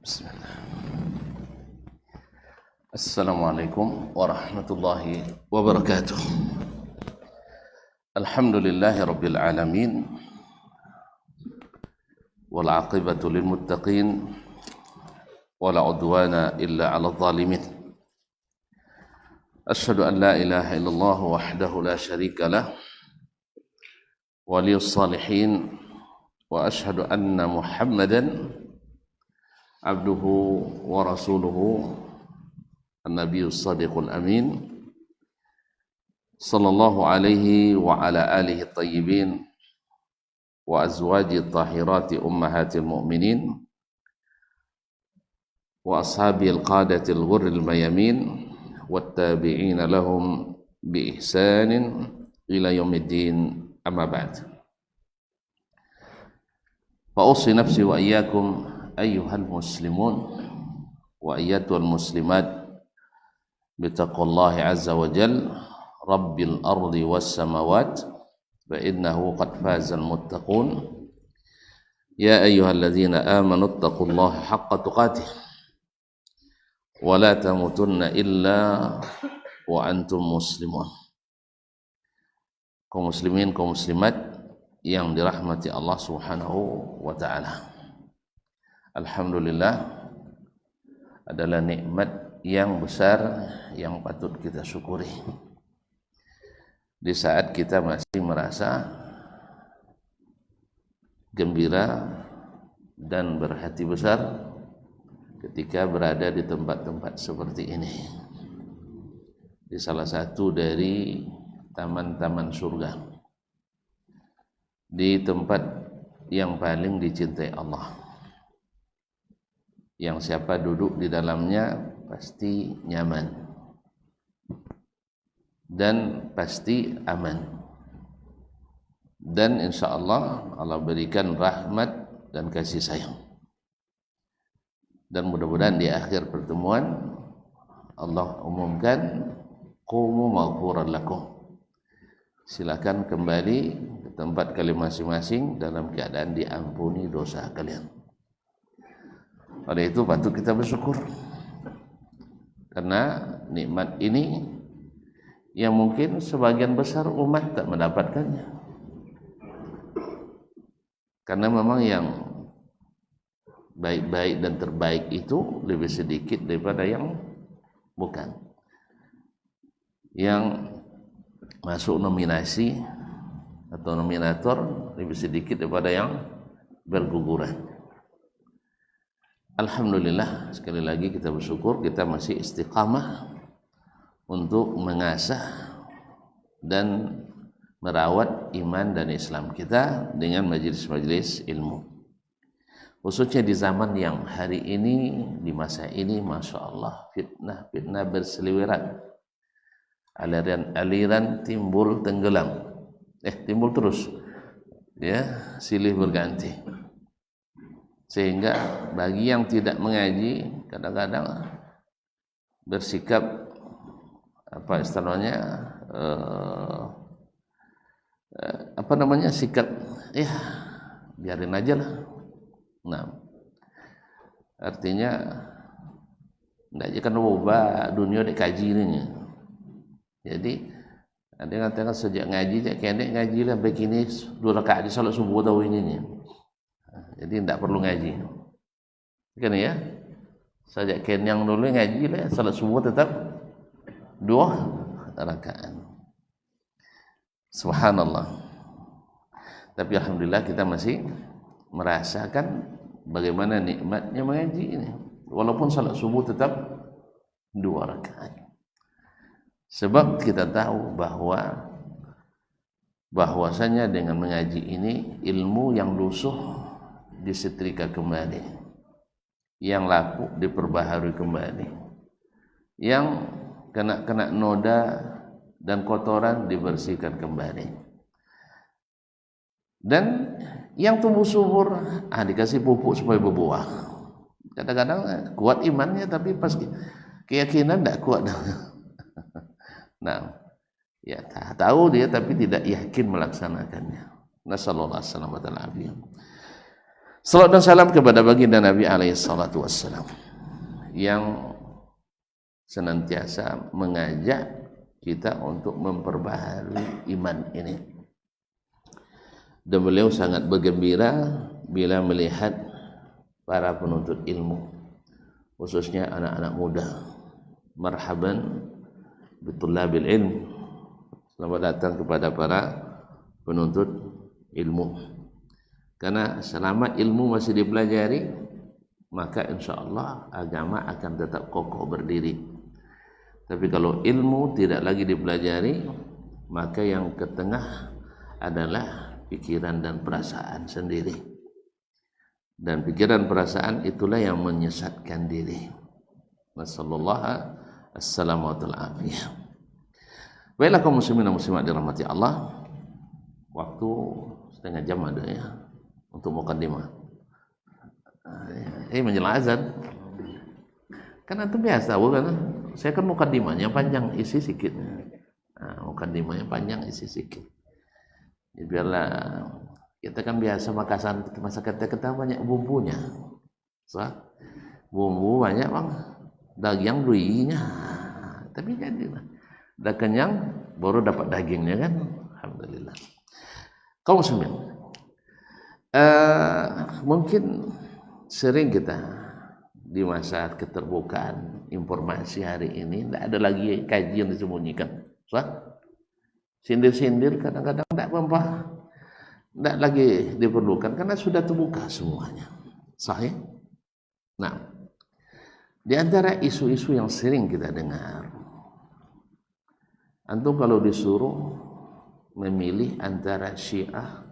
Bismillah. Assalamualaikum warahmatullahi wabarakatuh. Alhamdulillahi rabbil alamin. Wal aqibatu lil muttaqin. Wala udwana illa 'alal zalimin. Asyhadu an la ilaha illallah wahdahu la syarika lah. Waliyus salihin. Wa asyhadu anna Muhammadan abduhu wa rasuluhu an-nabiyyus shadiqul amin sallallahu alaihi wa ala alihi tayyibin wa azwaji tahirati ummahatil mu'minin wa ashabil qadatil ghurril mayamin wat tabi'ina lahum bi ihsanin ila yaumiddin, amma ba'd. Fa usi nafsi wa iyyakum ayyuhal muslimun wa ayyatuhal muslimat bitaqwallahi azza wa jal rabbil ardi was samawat fa innahu qad fazal muttaqun ya ayyuhalladzina amanu taqullaha haqqa tuqatih wa la tamutunna illa wa antum muslimun. Kaum muslimin, kaum muslimat yang dirahmati Allah Subhanahu wa taala. Alhamdulillah adalah nikmat yang besar yang patut kita syukuri. Di saat kita masih merasa gembira dan berhati besar ketika berada di tempat-tempat seperti ini, di salah satu dari taman-taman surga, di tempat yang paling dicintai Allah, yang siapa duduk di dalamnya pasti nyaman dan pasti aman, dan insya Allah Allah berikan rahmat dan kasih sayang. Dan mudah-mudahan di akhir pertemuan Allah umumkan qumu maghfuran lakum, silakan kembali ke tempat kalian masing-masing dalam keadaan diampuni dosa kalian. Oleh itu patut kita bersyukur karena nikmat ini yang mungkin sebagian besar umat tak mendapatkannya, karena memang yang baik-baik dan terbaik itu lebih sedikit daripada yang bukan, yang masuk nominasi atau nominator lebih sedikit daripada yang berguguran. Alhamdulillah, sekali lagi kita bersyukur kita masih istiqamah untuk mengasah dan merawat iman dan Islam kita dengan majelis-majelis ilmu, khususnya di zaman yang hari ini, di masa ini Masya Allah fitnah berseliweran, aliran timbul tenggelam, timbul terus, ya, silih berganti. Sehingga bagi yang tidak mengaji kadang-kadang bersikap apa istilahnya sikap ya biarin aja lah. Nah, artinya enggak aja kan ubah dunia dikaji ini. Jadi ada yang katakan sejak ngaji kayak ngaji lah begini 2 rakaat di salat subuh tahu ini. Jadi tidak perlu ngaji kan ya, sejak kenyang dulu ngaji lah, salat subuh tetap 2 rakaat. Subhanallah. Tapi alhamdulillah kita masih merasakan bagaimana nikmatnya mengaji ini, walaupun salat subuh tetap 2 rakaat. Sebab kita tahu bahwasanya dengan mengaji ini ilmu yang lusuh disetrika kembali, yang lapuk diperbaharui kembali, yang kena noda dan kotoran dibersihkan kembali, dan yang tumbuh subur dikasih pupuk supaya berbuah. Kadang-kadang kuat imannya tapi pas keyakinan tidak kuat. Nah, ya tahu dia tapi tidak yakin melaksanakannya. Nasallallahu alaihi wasallam. Salawat dan salam kepada baginda Nabi alaihi salatu wassalam yang senantiasa mengajak kita untuk memperbaharui iman ini. Dan beliau sangat bergembira bila melihat para penuntut ilmu, khususnya anak-anak muda. Marhaban bitulabil ilm, selamat datang kepada para penuntut ilmu. Karena selama ilmu masih dipelajari, maka insya Allah agama akan tetap kokoh berdiri. Tapi kalau ilmu tidak lagi dipelajari, maka yang ke tengah adalah pikiran dan perasaan sendiri. Dan pikiran perasaan itulah yang menyesatkan diri. Nasallallahu assalamualaikum warahmatullahi wabarakatuh. Baiklah kaum muslimin dan muslimat dirahmati Allah, waktu setengah jam ada ya untuk mukaddimah. Menjelang azan. Karena itu biasa, bukan? Saya kan mukaddimahnya panjang, isi sedikit. Mukaddimahnya panjang, isi sedikit. Ya, biarlah kita kan biasa masakan kita banyak bumbunya. Bumbu banyak bang, daging durinya. Tapi jadilah, udah kenyang baru dapat dagingnya kan. Alhamdulillah. Kaum muslimin, mungkin sering kita di masa keterbukaan informasi hari ini tidak ada lagi kajian disembunyikan, sindir-sindir kadang-kadang tidak lagi diperlukan karena sudah terbuka semuanya, sahih. Nah, di antara isu-isu yang sering kita dengar, antum kalau disuruh memilih antara Syiah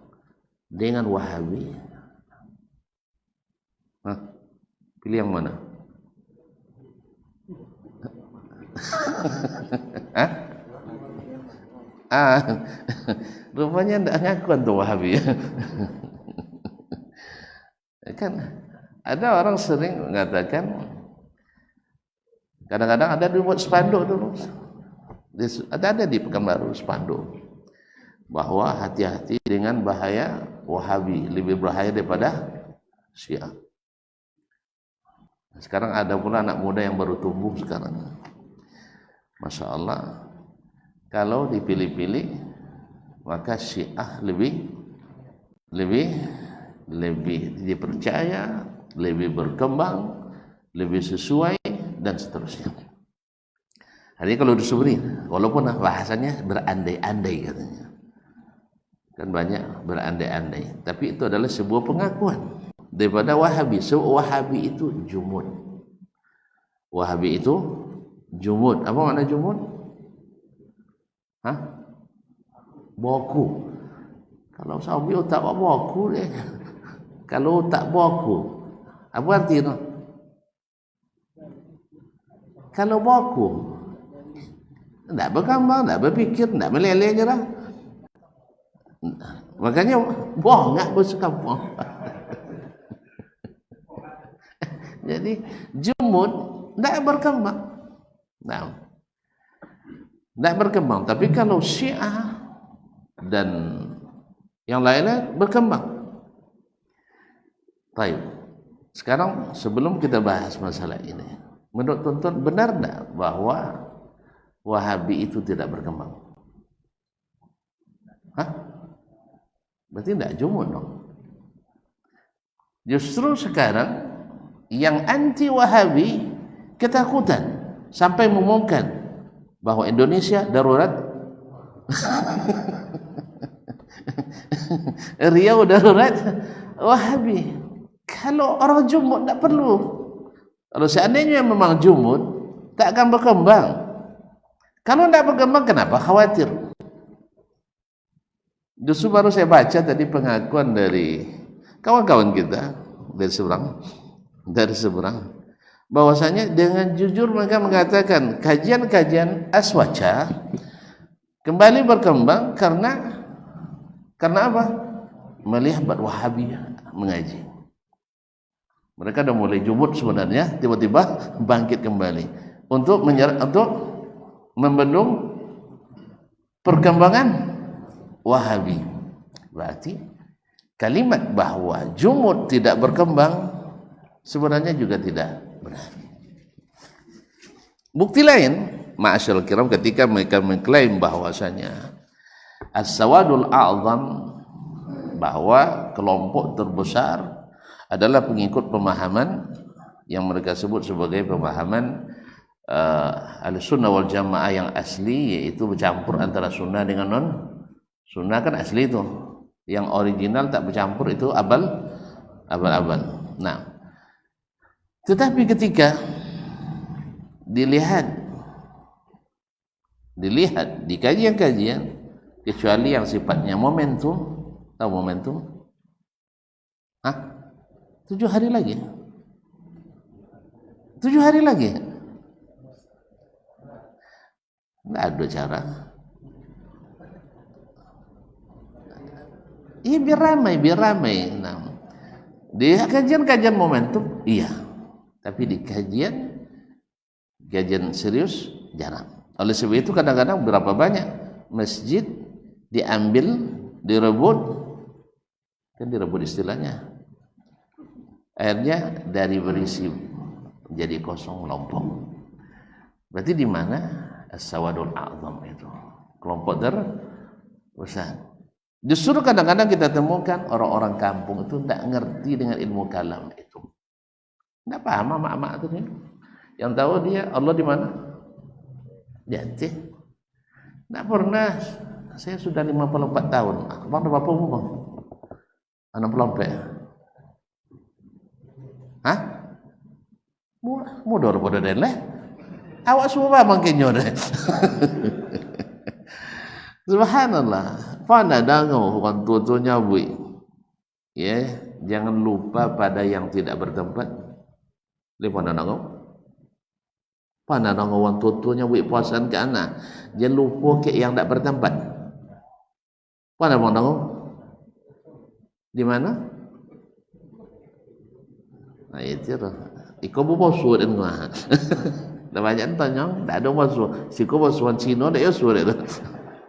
dengan Wahabi, pilih yang mana? Rupanya tidak ngakuan tuh Wahabi. Kan ada orang sering mengatakan, kadang-kadang ada dibuat spanduk dulu, ada di Pekanbaru spanduk bahwa hati-hati dengan bahaya Wahabi, lebih berbahaya daripada Syiah. Sekarang ada pula anak muda yang baru tumbuh sekarang, Masya Allah, kalau dipilih-pilih maka Syiah lebih dipercaya, lebih berkembang, lebih sesuai dan seterusnya. Hari kalau disuruh, walaupun bahasanya berandai-andai katanya, kan banyak berandai-andai, tapi itu adalah sebuah pengakuan daripada Wahabi. So Wahabi itu jumud. Wahabi itu jumud. Apa makna jumud? Boku. Kalau Sabi tak boku dia. Kalau tak boku, apa artinya? Kalau boku, tidak berkembang, tidak berpikir, tidak meleleh je lah. Makanya bongak bersekambang. Jadi jumud tidak berkembang. Nah, tidak berkembang. Tapi kalau Syiah dan yang lainnya berkembang. Baik. Sekarang sebelum kita bahas masalah ini, menurut tuan-tuan benar tidak bahwa Wahabi itu tidak berkembang? Berarti tidak jumud dong. Justru sekarang yang anti Wahabi ketakutan sampai mengumumkan bahwa Indonesia darurat Riau darurat Wahabi. Kalau orang jumud tak perlu. Kalau seandainya memang jumud, tak akan berkembang. Kalau tak berkembang, kenapa khawatir? Justru baru saya baca tadi pengakuan dari kawan-kawan kita dari seberang, bahwasanya dengan jujur mereka mengatakan kajian-kajian Aswaja kembali berkembang karena apa? Melihat Wahabi mengaji. Mereka dah mulai jumud sebenarnya, tiba-tiba bangkit kembali untuk membendung perkembangan Wahabi. Berarti kalimat bahwa jumud tidak berkembang sebenarnya juga tidak benar. Bukti lain, ma'asyarul kiram, ketika mereka mengklaim bahwasanya as-sawadul a'zam, bahwa kelompok terbesar adalah pengikut pemahaman yang mereka sebut sebagai pemahaman al-sunnah wal jamaah yang asli, yaitu bercampur antara sunnah dengan non sunnah. Kan asli itu, yang original tak bercampur itu abal. Nah, tetapi ketika dilihat di kajian-kajian, kecuali yang sifatnya momentum. Tahu momentum? 7 hari lagi. 7 hari lagi. Nggak ada cara. Iya, biar ramai. Nah, di kajian momentum, iya. Tapi di kajian serius jarang. Oleh sebab itu kadang-kadang berapa banyak masjid diambil, direbut istilahnya, akhirnya dari berisi jadi kosong, melompok. Berarti di mana as-sawadul a'zam itu, kelompok terbesar. Justru kadang-kadang kita temukan orang-orang kampung itu tidak ngerti dengan ilmu kalam itu. Tidak paham mak-mak itu nih. Yang tahu dia Allah di mana? Di Aceh. Tidak pernah. Saya sudah 54 tahun. Bang, berapa umur? 60. Hah? Mudah pada deh. Awak semua mangkenyo deh. Subhanallah. Fana dango bukan tutunya bui. Ya, jangan lupa pada yang tidak bertempat. Lihat Pana dango wan tutunya bui puasan ke anak. Jangan lupa ke yang tidak bertempat. Pana bang dango? Di mana? Nah itu lah. Ikaw mo surat itu mah. Banyak tanya, tak ada masuk. Si kau masukan Cina, tak ada surat itu.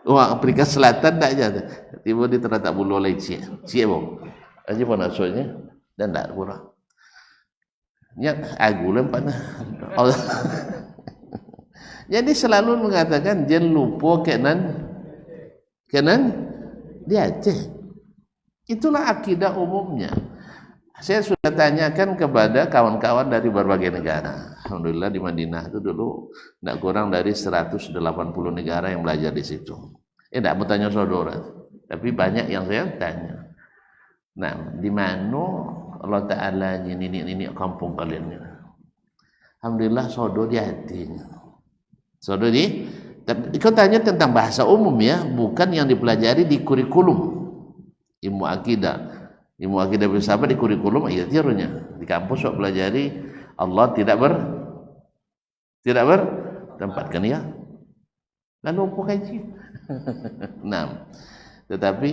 Wah, Afrika Selatan tak aja. Tiba dia terletak bulu oleh Cie bang. Aja pun maksudnya dan tak kurang. Nya aku lempat. Jadi selalu mengatakan jangan lupa kenan di Aceh. Itulah akidah umumnya. Saya sudah tanyakan kepada kawan-kawan dari berbagai negara. Alhamdulillah di Madinah itu dulu tidak kurang dari 180 negara yang belajar di situ. Tidak mau tanya saudara, tapi banyak yang saya tanya. Nah, di mana Allah Ta'ala ini kampung kalian? Alhamdulillah saudara di hatinya. Saudara di, kau tanya tentang bahasa umum ya, bukan yang dipelajari di kurikulum ilmu akidah. Ilmu akidah bersahabat di kurikulum ayat tirunya. Di kampus sok pelajari Allah tidak bertempatkan ya. Lalu apa kaji? Nah, tetapi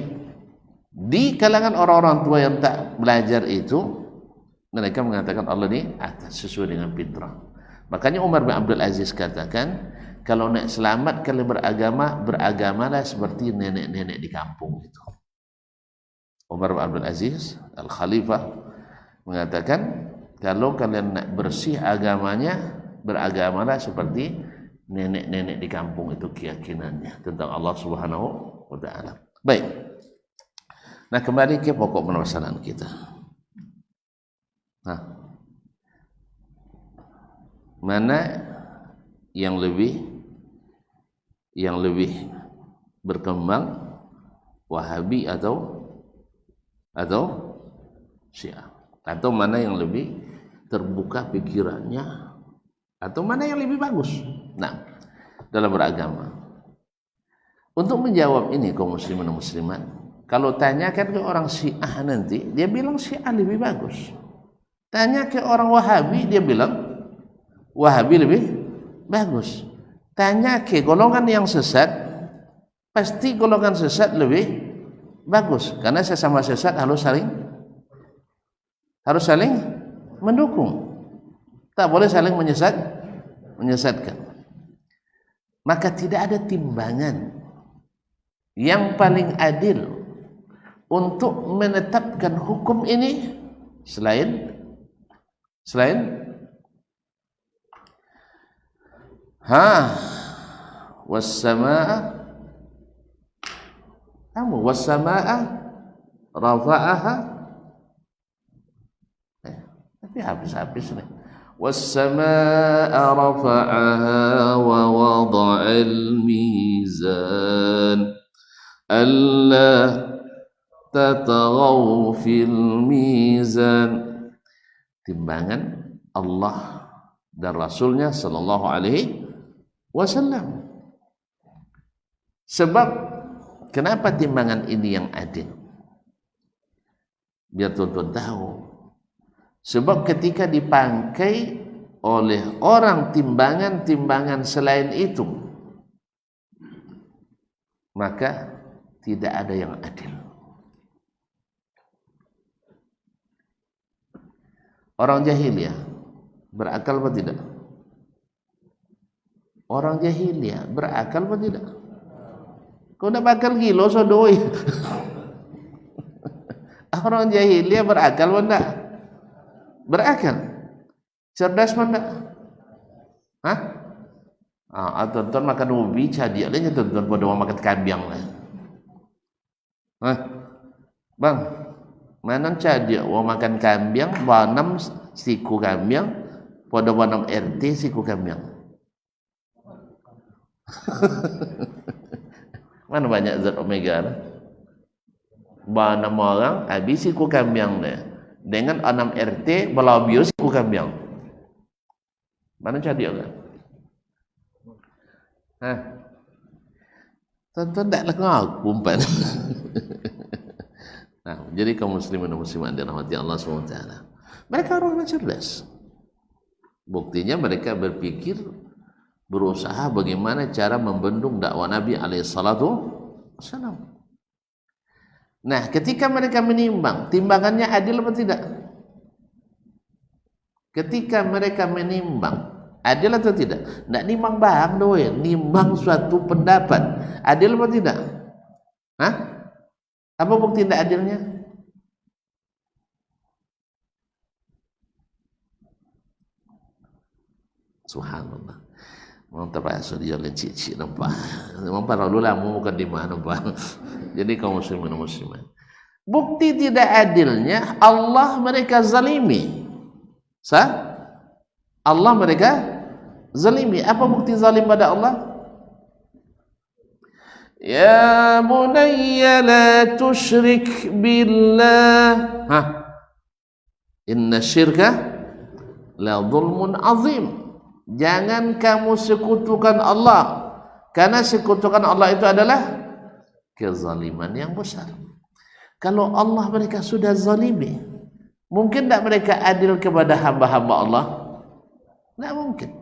di kalangan orang-orang tua yang tak belajar itu, mereka mengatakan Allah ini atas sesuai dengan fitrah. Makanya Umar bin Abdul Aziz katakan, kalau nak selamat kalian beragamalah seperti nenek-nenek di kampung itu. Umar bin Abdul Aziz Al-Khalifah mengatakan, kalau kalian nak bersih agamanya, beragamalah seperti nenek-nenek di kampung itu keyakinannya tentang Allah Subhanahu wa Ta'ala. Baik. Nah, kembali ke pokok permasalahan kita. Nah, mana yang lebih berkembang, Wahabi atau Syiah, atau mana yang lebih terbuka pikirannya, atau mana yang lebih bagus? Nah, dalam beragama, untuk menjawab ini kaum muslimin dan muslimat, kalau tanyakan ke orang Syiah nanti dia bilang Syiah lebih bagus. Tanya ke orang Wahabi dia bilang Wahabi lebih bagus. Tanya ke golongan yang sesat, pasti golongan sesat lebih bagus, karena sesama sesat harus saling mendukung. Tak boleh saling menyesatkan. Maka tidak ada timbangan yang paling adil untuk menetapkan hukum ini selain was-samaa'a rafa'aha, tapi habis nih. Was-samaa'a rafa'aha wa wada'al mizan alla tataghaw fil mizan. Timbangan Allah dan Rasulnya sallallahu alaihi wasallam. Sebab kenapa timbangan ini yang adil? Biar tuan-tuan tahu. Sebab ketika dipakai oleh orang timbangan-timbangan selain itu, maka tidak ada yang adil. Orang jahiliyah berakal atau tidak? Orang jahiliyah berakal atau tidak? Kau nak bakal gila sodoi. Orang jahiliyah berakal atau tidak? Berakal. Cerdas atau tidak? Hah? Tuan-tuan makan ubi cadia aja tuan-tuan pada orang makan kambing lah. Hah? Bang, mana cadia orang makan kambing, banam siku kambing, pada banam RT siku kambing. Mana banyak zat omega lah. Banam orang habis siku kambing dia. Dengan 6 RT belabio siku kambing. Mana cadia kan? Tuan-tuan tak ngaku umpan. Nah, jadi kaum muslimin dan muslimat dirahmati Allah SWT, mereka orang cerdas. Buktinya mereka berpikir, berusaha bagaimana cara membendung dakwah Nabi SAW. Nah, ketika mereka menimbang, timbangannya adil atau tidak? Ketika mereka menimbang, adil atau tidak? Tidak nimbang barang doang, nimbang suatu pendapat. Adil atau tidak? Hah? Apa bukti tidak adilnya? Subhanallah. Mantap asal dia lencik nampak. Nampak lalu lama bukan di mana bang. Jadi kaum muslimin dan muslimat. Bukti tidak adilnya Allah mereka zalimi. Allah mereka zalimi. Apa bukti zalim pada Allah? Ya bunayya la tusyrik billah. Inna syirka la zulmun azim. Jangan kamu sekutukan Allah, karena sekutukan Allah itu adalah kezaliman yang besar. Kalau Allah mereka sudah zalimi, mungkin tidak mereka adil kepada hamba-hamba Allah? Tidak mungkin.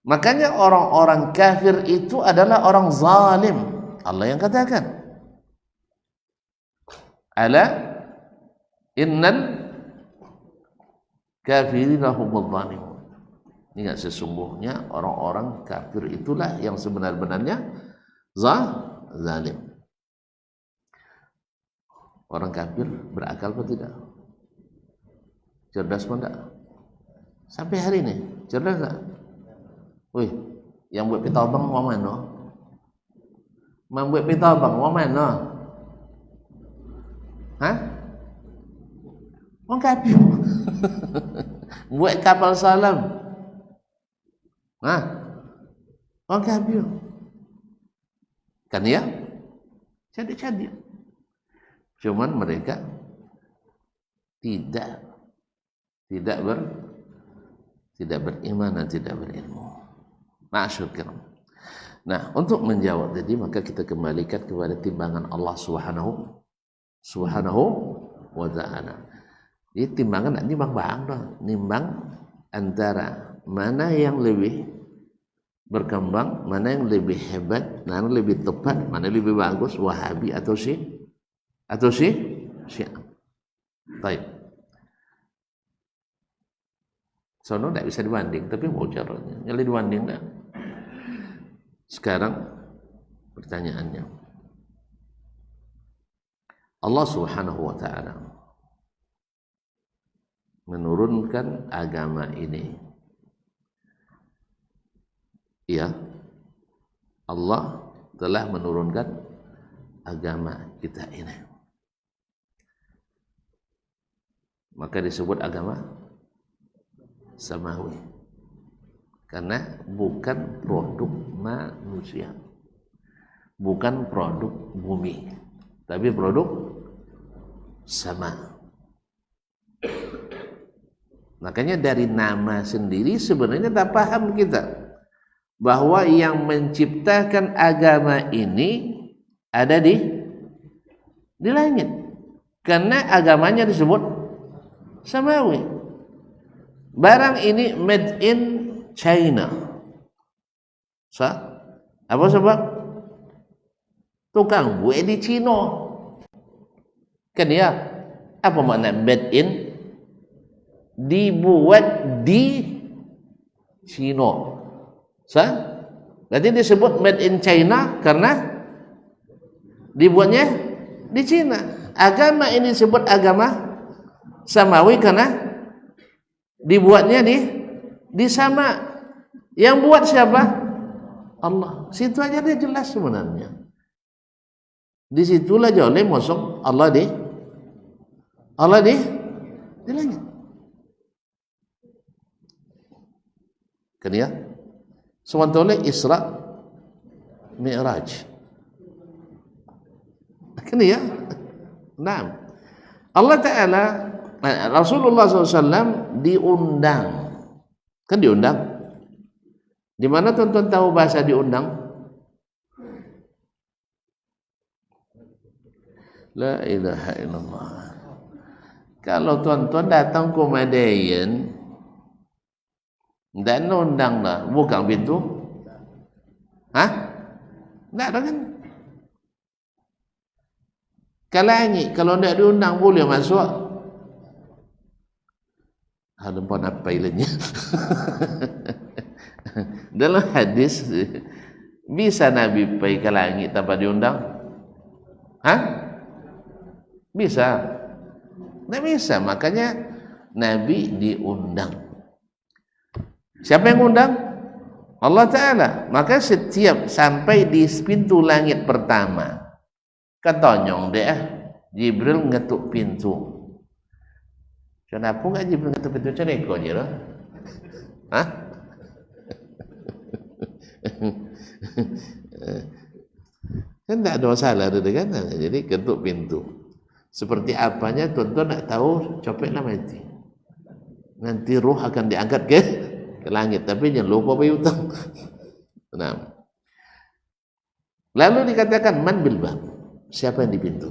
Makanya orang-orang kafir itu adalah orang zalim. Allah yang katakan, ala innal kafirina humudz zalimun. Ingat, sesungguhnya orang-orang kafir itulah yang sebenar-benarnya zalim. Orang kafir berakal atau tidak? Cerdas pun tidak? Sampai hari ini cerdas tak? Wih, yang buat pita abang mau mana? Membuat pita abang mau mana? Hah? Orang kafir. Buat kapal salam. Orang kafir. Kan ya? Cadik-cadik. Cuman mereka tidak beriman dan tidak berilmu. Ma'asyurkiram. Nah, untuk menjawab tadi, maka kita kembalikan kepada timbangan Allah Subhanahu wa ta'ala. Jadi timbangan tak nimbang bang dah. Nimbang antara mana yang lebih berkembang, mana yang lebih hebat, mana yang lebih tepat, mana yang lebih bagus, Wahabi atau Syiah. Baik. Sono tidak bisa dibanding, tapi mau caranya. Nyali dibanding tak? Sekarang pertanyaannya, Allah Subhanahu wa taala menurunkan agama ini. Ya, Allah telah menurunkan agama kita ini. Maka disebut agama samawi, karena bukan produk manusia, bukan produk bumi, tapi produk sama. Makanya dari nama sendiri sebenarnya tak paham kita bahwa yang menciptakan agama ini ada di langit, karena agamanya disebut samawi. Barang ini made in China. Apa sebab? Tukang buat di Cina. Kan ya? Apa makna made in? Dibuat di Cina. Berarti disebut made in China karena dibuatnya di Cina. Agama ini disebut agama samawi karena dibuatnya di sama. Yang buat siapa? Allah. Situ aja dia jelas sebenarnya. Disitulah joleh mosong Allah di langit. Kan ya? Sementara Isra Mi'raj. Kan ya? Nah, Allah Ta'ala, Rasulullah SAW diundang. Kan diundang? Di mana tuan-tuan tahu bahasa diundang? La ilaha illallah. Kalau tuan-tuan datang ke Madain dan undang lah, buka pintu. Hah? Tak ada kan? Kalau tidak diundang boleh masuk. Ada pun apa ilahnya? Dalam hadis bisa Nabi pergi ke langit tanpa diundang? Hah? Bisa? Tidak bisa. Makanya Nabi diundang. Siapa yang undang? Allah Ta'ala. Maka setiap sampai di pintu langit pertama, ketonyong dia, Jibril ngetuk pintu. Kenapa enggak Jibril ngetuk pintu? Cereko je lah. Hah? Kan tak ada masalah ada kan? Jadi ketuk pintu. Seperti apanya tuan-tuan tak tahu, copetlah mati. Nanti ruh akan diangkat ke langit, tapi jangan lupa bayar hutang. Nah. Lalu dikatakan man bil bab. Siapa yang di pintu?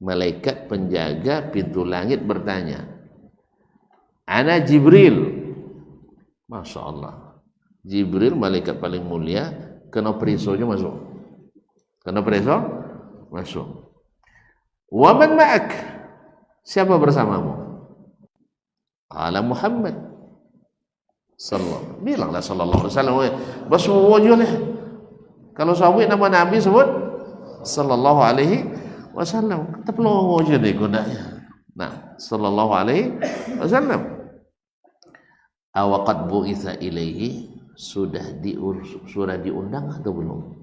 Malaikat penjaga pintu langit bertanya, ana Jibril. Masya Allah. Jibril malaikat paling mulia, kena perisonya masuk. Kena periso masuk. Wa man ma'ak? Siapa bersamamu? Qala Muhammad. Bilanglah sallallahu alaihi wasallam. Basmu wajhlah. Kalau sahabat nama Nabi sebut sallallahu alaihi wasallam. Teplo wajh dia gunanya. Nah, sallallahu alaihi wasallam. Awaqad bu'itsa ilaihi, sudah diundang atau belum?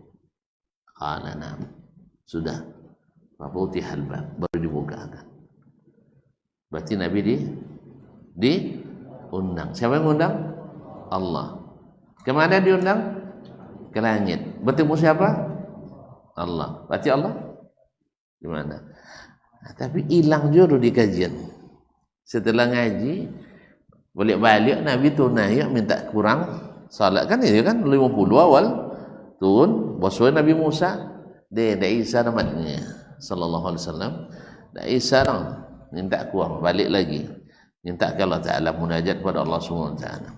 Qala na'am. Sudah. Fabutihal bab, baru dibukakan. Berarti Nabi diundang. Siapa yang undang? Allah. Kemana diundang? Ke langit. Bertemu siapa? Allah. Berarti Allah di mana? Nah, tapi hilang jodoh di kajian. Setelah ngaji, balik-balik Nabi tunai minta kurang salat kan itu kan 50 awal turun boswa Nabi Musa dia Isa namanya sallallahu alaihi wasallam. Isa minta kurang balik lagi. Minta ke Allah Ta'ala munajat kepada Allah Subhanahu Wa Ta'ala.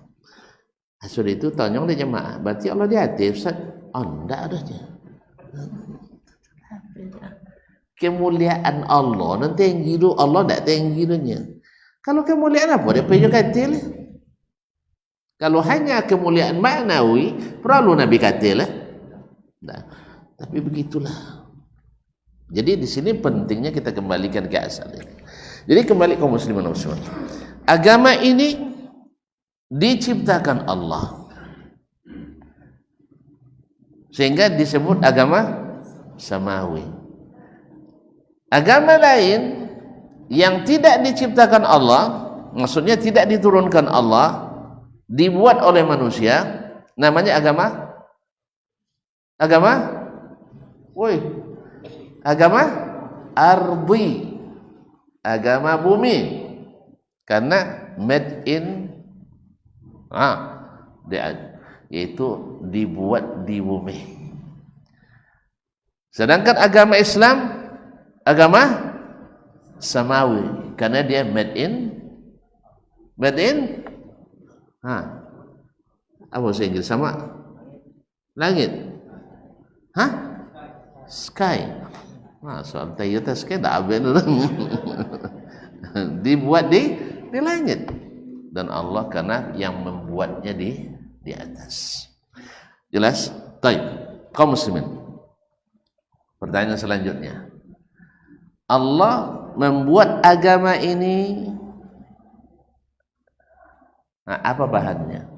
Hasil itu tanya oleh jemaah, berarti Allah di hati Ustaz? Oh, tidak adanya. Kemuliaan Allah nanti yang giru Allah tidak tingginya. Kalau kemuliaan apa dia punya katil? Kalau hanya kemuliaan maknawi perlu Nabi katil. Nah, tapi begitulah Jadi di sini pentingnya kita kembalikan ke asal ini. Jadi kembali kaum muslimin dan muslimat. Agama ini diciptakan Allah, sehingga disebut agama samawi. Agama lain yang tidak diciptakan Allah, maksudnya tidak diturunkan Allah, dibuat oleh manusia, namanya agama ardi, agama bumi, karena made in yaitu dibuat di bumi. Sedangkan agama Islam agama samawi, karena dia made in apa bahasa Inggris sama langit, sky. Soal Toyota sky dah abang dibuat di langit, dan Allah karena yang membuatnya di atas. Jelas? Baik, kaum muslimin. Pertanyaan selanjutnya, Allah membuat agama ini, apa bahannya?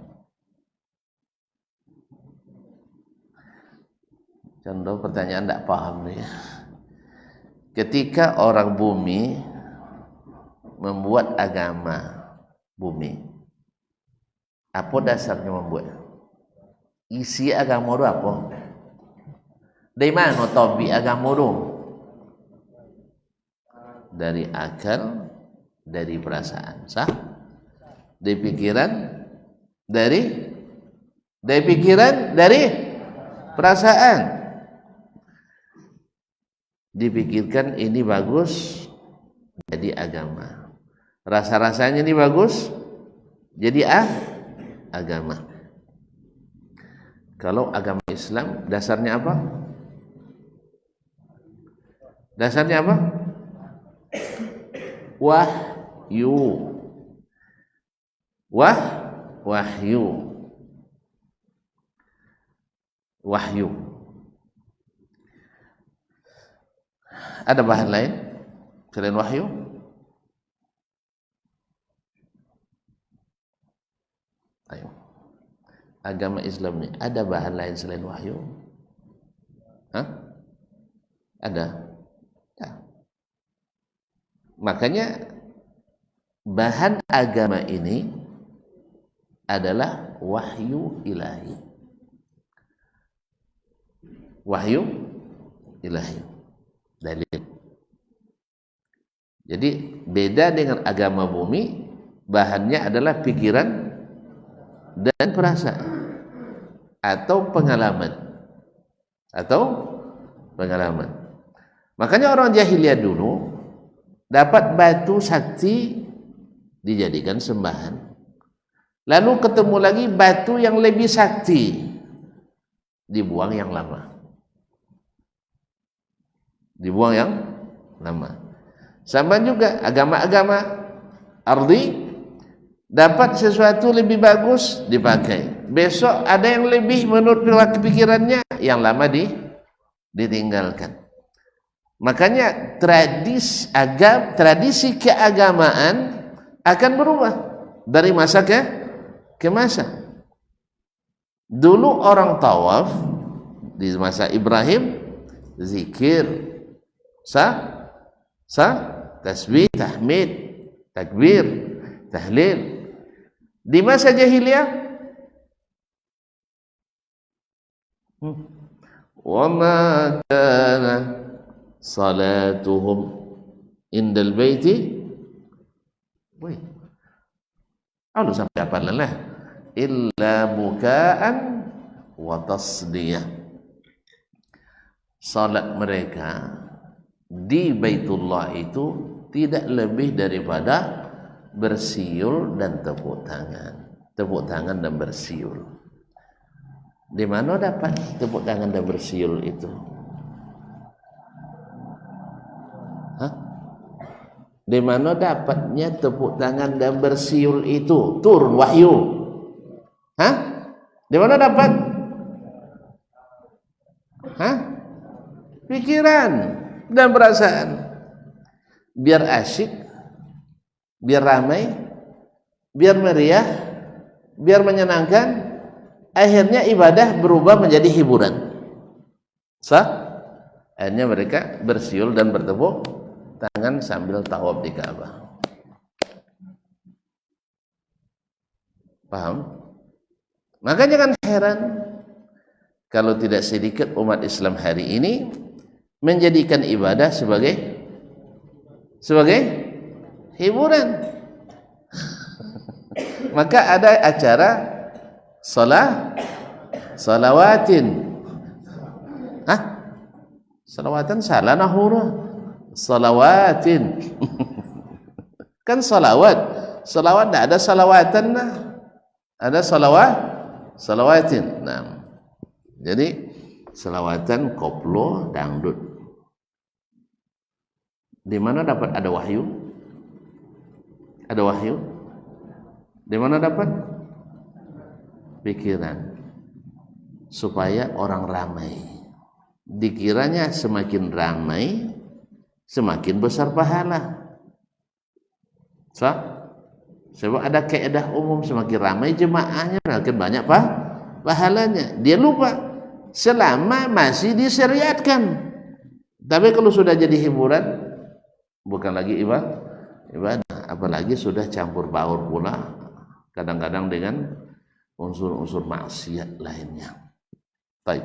Contoh pertanyaan tidak paham nih. Ketika orang bumi membuat agama bumi, apa dasarnya membuat? Isi agama itu apa? Dari mana tobi agama itu? Dari akal, dari perasaan, sah? Dari pikiran, dari perasaan. Dipikirkan ini bagus, jadi agama. Rasa-rasanya ini bagus, jadi agama. Kalau agama Islam dasarnya apa? Dasarnya apa? Wahyu. Wahyu. Ada bahan lain selain wahyu? Ayo. Agama Islam ini ada bahan lain selain wahyu? Ada. Ya. Makanya bahan agama ini adalah wahyu ilahi. Wahyu ilahi. Dalil. Jadi beda dengan agama bumi, bahannya adalah pikiran dan perasaan atau pengalaman. Makanya orang jahiliyah dulu dapat batu sakti dijadikan sembahan. Lalu ketemu lagi batu yang lebih sakti, dibuang yang lama. Sama juga agama-agama ardi, dapat sesuatu lebih bagus dipakai. Besok ada yang lebih menurut pikirannya, yang lama ditinggalkan. Makanya tradisi keagamaan akan berubah dari masa ke masa. Dulu orang tawaf di masa Ibrahim, zikir, tasbih, tahmid, takbir, tahlil. Di masa jahiliyah, wa ma kana salatuhum indal baiti, sampai apa lah, illa bukaan wa tasdiyah. Salat mereka di Baitullah itu tidak lebih daripada bersiul dan tepuk tangan dan bersiul. Di mana dapat tepuk tangan dan bersiul itu? Di mana dapatnya tepuk tangan dan bersiul itu? Turun wahyu. Di mana dapat? Pikiran. dan perasaan. Biar asyik, biar ramai, biar meriah, biar menyenangkan, akhirnya ibadah berubah menjadi hiburan. Akhirnya mereka bersiul dan bertepuk tangan sambil tawaf di Ka'bah. Paham? Maka jangan heran kalau tidak sedikit umat Islam hari ini menjadikan ibadah sebagai hiburan. Maka ada acara salawatin. Salawatan salah nahura. Salawatin. Kan salawat tidak ada salawatan lah. Ada salawatin. Nah, jadi salawatan, koplo, dangdut. Di mana dapat ada wahyu? Ada wahyu? Di mana dapat? Pikiran. Supaya orang ramai. Dikiranya semakin ramai, semakin besar pahala. Sebab ada kaidah umum, semakin ramai jemaahnya semakin banyak pahalanya. Dia lupa selama masih disyariatkan. Tapi kalau sudah jadi hiburan, bukan lagi ibadah, apalagi sudah campur baur pula kadang-kadang dengan unsur-unsur maksiat lainnya. Baik.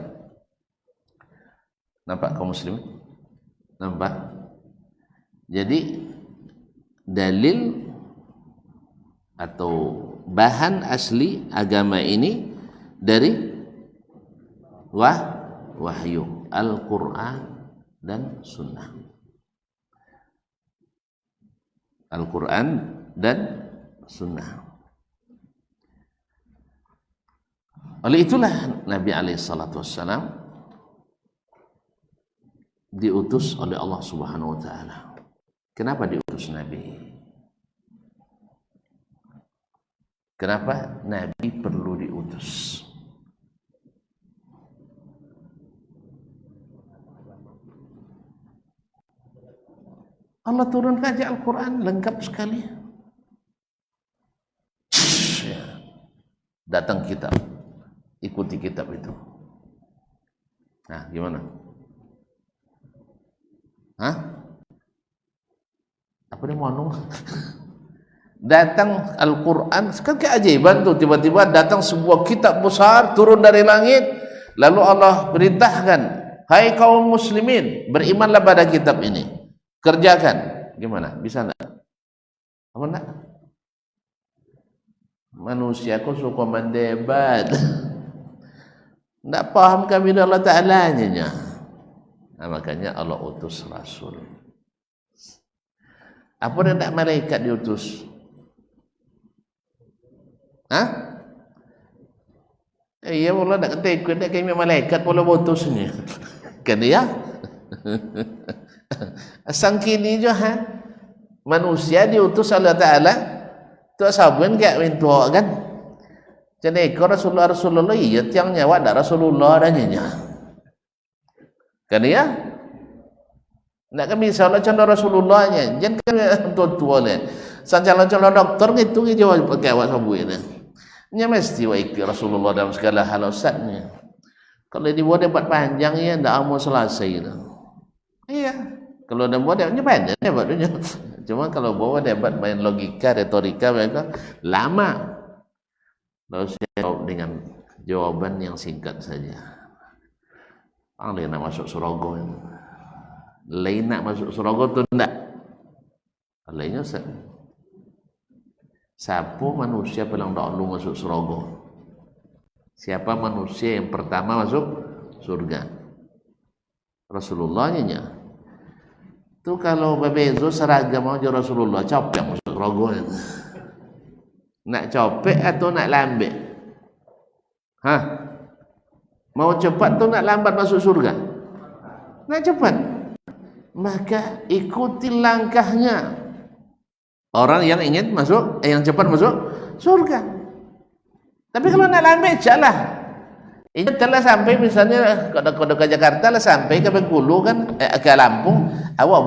Nampak kaum muslim? Nampak? Jadi dalil atau bahan asli agama ini dari wahyu Al-Quran dan Sunnah. Al-Quran dan Sunnah. Oleh itulah Nabi SAW diutus oleh Allah Subhanahu Wa Taala. Kenapa diutus Nabi? Kenapa Nabi perlu diutus? Allah turunkan aja Al-Quran lengkap sekali. Datang kitab, ikuti kitab itu. Nah, gimana? Apa dia mau datang Al-Quran, kan keajaiban tuh, tiba-tiba datang sebuah kitab besar turun dari langit, lalu Allah perintahkan, hai kaum muslimin, berimanlah pada kitab ini, kerjakan. Gimana? Bisa enggak? Apa enggak? Manusia kok suka mendebat. Enggak paham kami Allah Ta'ala-nya. Nah, makanya Allah utus Rasul. Apa dia enggak malaikat diutus? Iya, Allah nak kata ikut nak kami malaikat pula utusnya. Kan ya? Asang kini je manusia diutus Allah Ta'ala tu sabun kayak wintu kan. Jadi kalau Rasulullah iya tiang nyawa dak Rasulullah adanya. Kan ya? Nak kami insyaallah contoh Rasulullahnya. Jangan kami tua-tua le. Sancalon-calon doktor gitu jawab pakai awak sabu ini. Nya mesti wa ikti Rasulullah dalam segala hal ustaznya. Kalau dibuat debat panjang ya ndak mau selesai itu. Iya. Kalau dah buat debatnya pendek debatnya. Cuma kalau bawa debat main logika, retorika mereka lama. Lalu saya jawab dengan jawaban yang singkat saja. Lain nak masuk Surago itu. Lain nak masuk Surago tu ndak. Lainnya siapa manusia paling dahulu masuk Surago? Siapa manusia yang pertama masuk surga? Rasulullahnya. Tu kalau bebezo seragam aja Rasulullah capek masuk Surago. Nak capek atau nak lambat? Mau cepat atau nak lambat masuk surga? Nak cepat. Maka ikuti langkahnya. Orang yang ingin masuk, yang cepat masuk surga. Tapi kalau nak lambat, jalan. Ini telah sampai misalnya kalau ke Jakarta lah sampai ke Bengkulu kan, ke Lampung, awak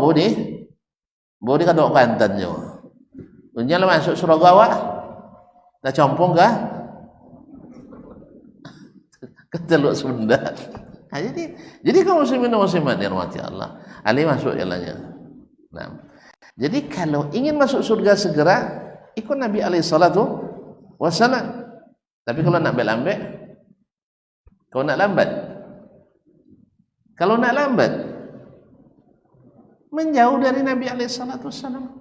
boleh kan dok Banten jo. Punya lah masuk Suragawa, dah compong kah? Ke Teluk Sunda. Nah, jadi kaum muslimin dan muslimat dirahmati Allah, ali masuk jalannya. Nah, jadi kalau ingin masuk surga segera, ikut Nabi alaihi salatu wassalam. Tapi kalau nak lambat, kalau nak lambat, menjauh dari Nabi alaihi salatu wassalam.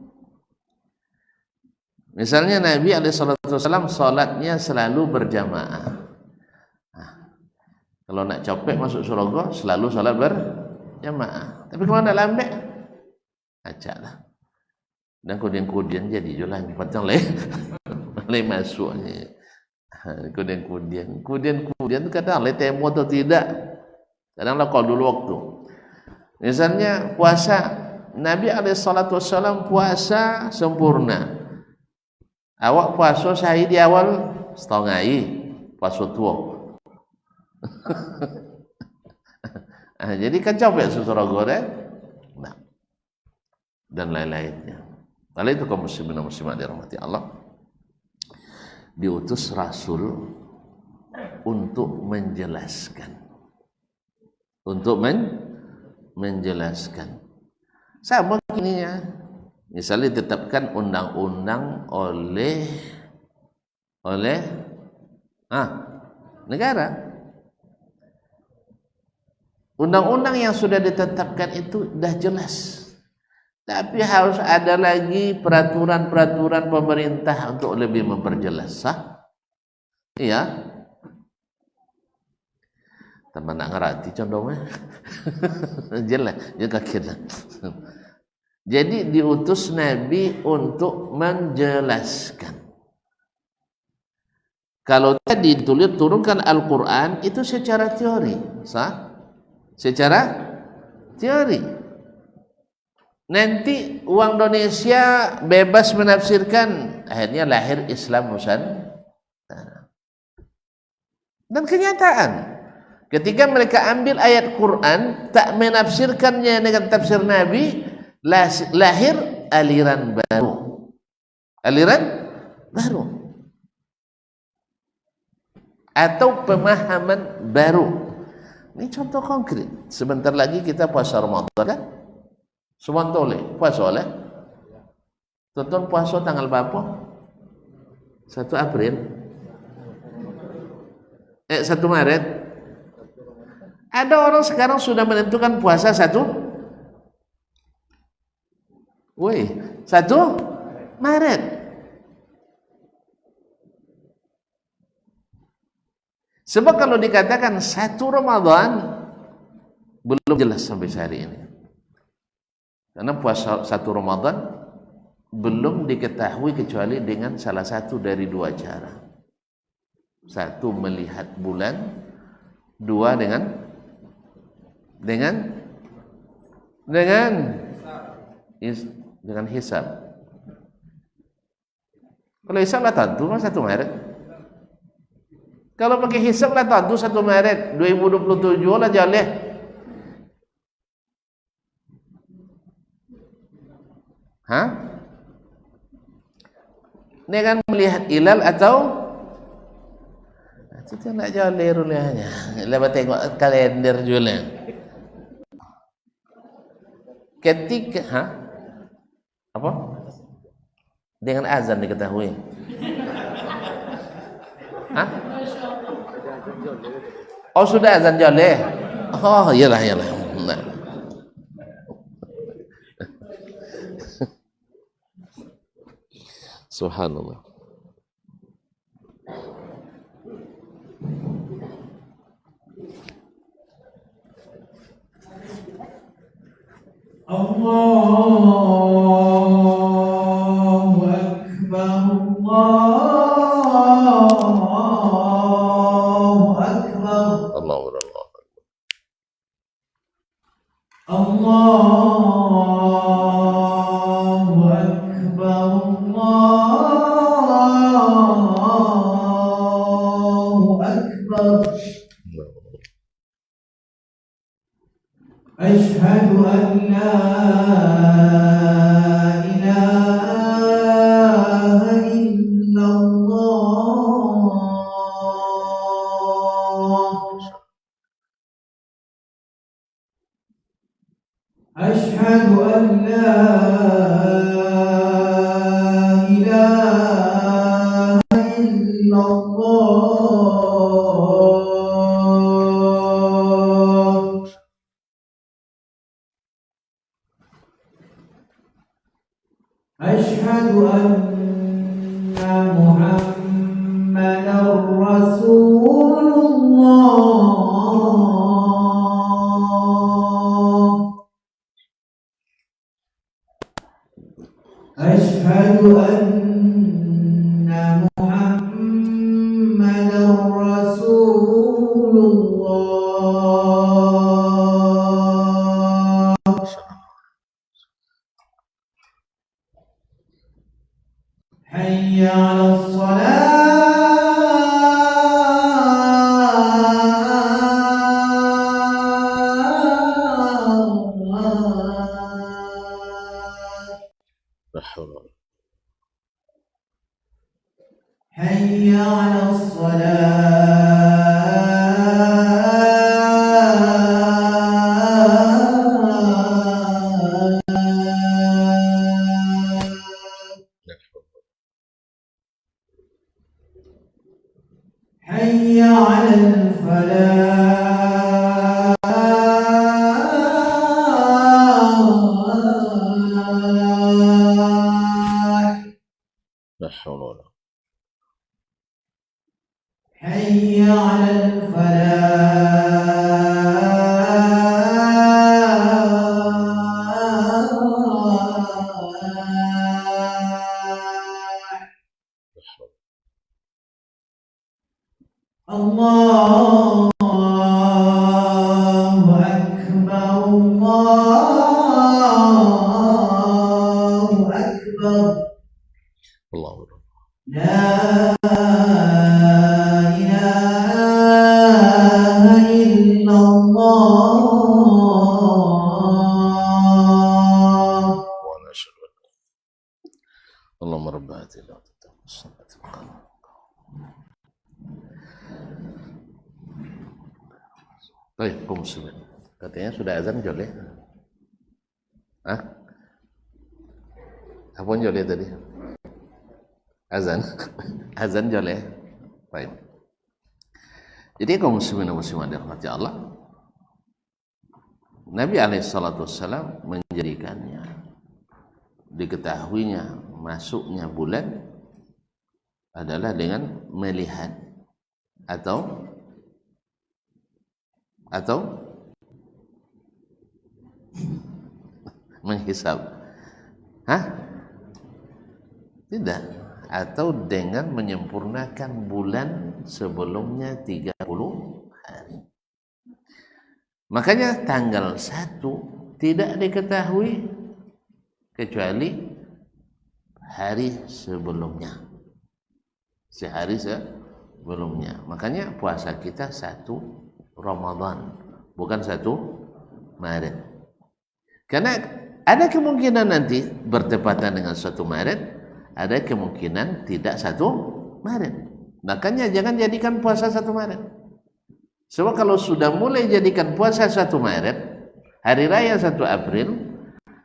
Misalnya Nabi alaihi salatu wassalam salatnya selalu berjamaah. Kalau nak copek masuk surga selalu salat berjamaah. Tapi kalau nak lambat, acak lah. Dan kemudian jadi jual yang patang lain masuknya. Kemudian kadang lain temu atau tidak. Kadang lah kalau dulu waktu. Misalnya puasa, Nabi alaihi salatu wassalam puasa sempurna. Awak puasa sehari di awal setengah puasa tua. Jadi kacau ya saudara goreng, nah, dan lain-lainnya. Lalu itu kaum muslimin dan muslimat dirahmati Allah, diutus Rasul untuk menjelaskan, menjelaskan. Sama begini ya, misalnya ditetapkan undang-undang oleh negara. Undang-undang yang sudah ditetapkan itu dah jelas, tapi harus ada lagi peraturan-peraturan pemerintah untuk lebih memperjelas. Iya, teman nak ngerti contohnya. Jelas, juga kira. Jadi diutus Nabi untuk menjelaskan. Kalau tadi turunkan Al-Quran itu secara teori, secara teori. Nanti uang Indonesia bebas menafsirkan, akhirnya lahir Islam Nusantara. Dan kenyataan, ketika mereka ambil ayat Quran tak menafsirkannya dengan tafsir Nabi, lahir aliran baru. Atau pemahaman baru. Ini contoh konkret. Sebentar lagi kita puasa Ramadan kan? Sebentar puasa oleh. Tonton puasa tanggal berapa? 1 April. 1 Maret. Ada orang sekarang sudah menentukan puasa 1 Maret. Sebab kalau dikatakan 1 Ramadan belum jelas sampai hari ini. Karena puasa 1 Ramadan belum diketahui kecuali dengan salah satu dari 2 cara. 1 melihat bulan, 2 dengan hisab. Kalau hisab lah tentu 1 Maret. Kalau pakai hisab lah tentu 1 Maret 2027 lah jalan. Dengan melihat hilal atau itu nak jalan rulanya. Lepas tengok kalender juga. Ketika apa? Dengan azan diketahui. Oh sudah azan joleh. Oh iyalah. Nah. Subhanallah. Allahu Akbar, Allahu Akbar, Allahu Akbar. Allahu Akbar, Allahu Akbar. أشهد أن لا إله إلا الله أشهد أن لا إله إلا الله أشهد أن محمدا رسول الله أشهد أن محمدا رسول الله حي على الصلاة لا حول ولا حي على الصلاة حي على الفلاح لا حول ولا حي على الفلاح الله أكبر الله أكبر الله أكبر. لا إله إلا الله وأنا أشهد أن اللهم رب هذه الأرض والصلاة والقمر. Baik, kaum muslimin. Katanya sudah azan joleh. Hah? Apa joleh tadi? Azan. Azan joleh. Baik. Jadi kaum muslimin dan muslimat dirahmati Allah, Nabi alaihissalam menjadikannya, diketahuinya masuknya bulan adalah dengan melihat atau menghisab. Hah? Tidak. Atau dengan menyempurnakan bulan sebelumnya 30 hari. Makanya tanggal 1 tidak diketahui kecuali hari sebelumnya. Sehari sebelumnya. Makanya puasa kita 1 Ramadan, bukan 1 Maret. Karena ada kemungkinan nanti bertepatan dengan 1 Maret, ada kemungkinan tidak 1 Maret. Makanya jangan jadikan puasa 1 Maret. Sebab kalau sudah mulai jadikan puasa 1 Maret, hari raya 1 April,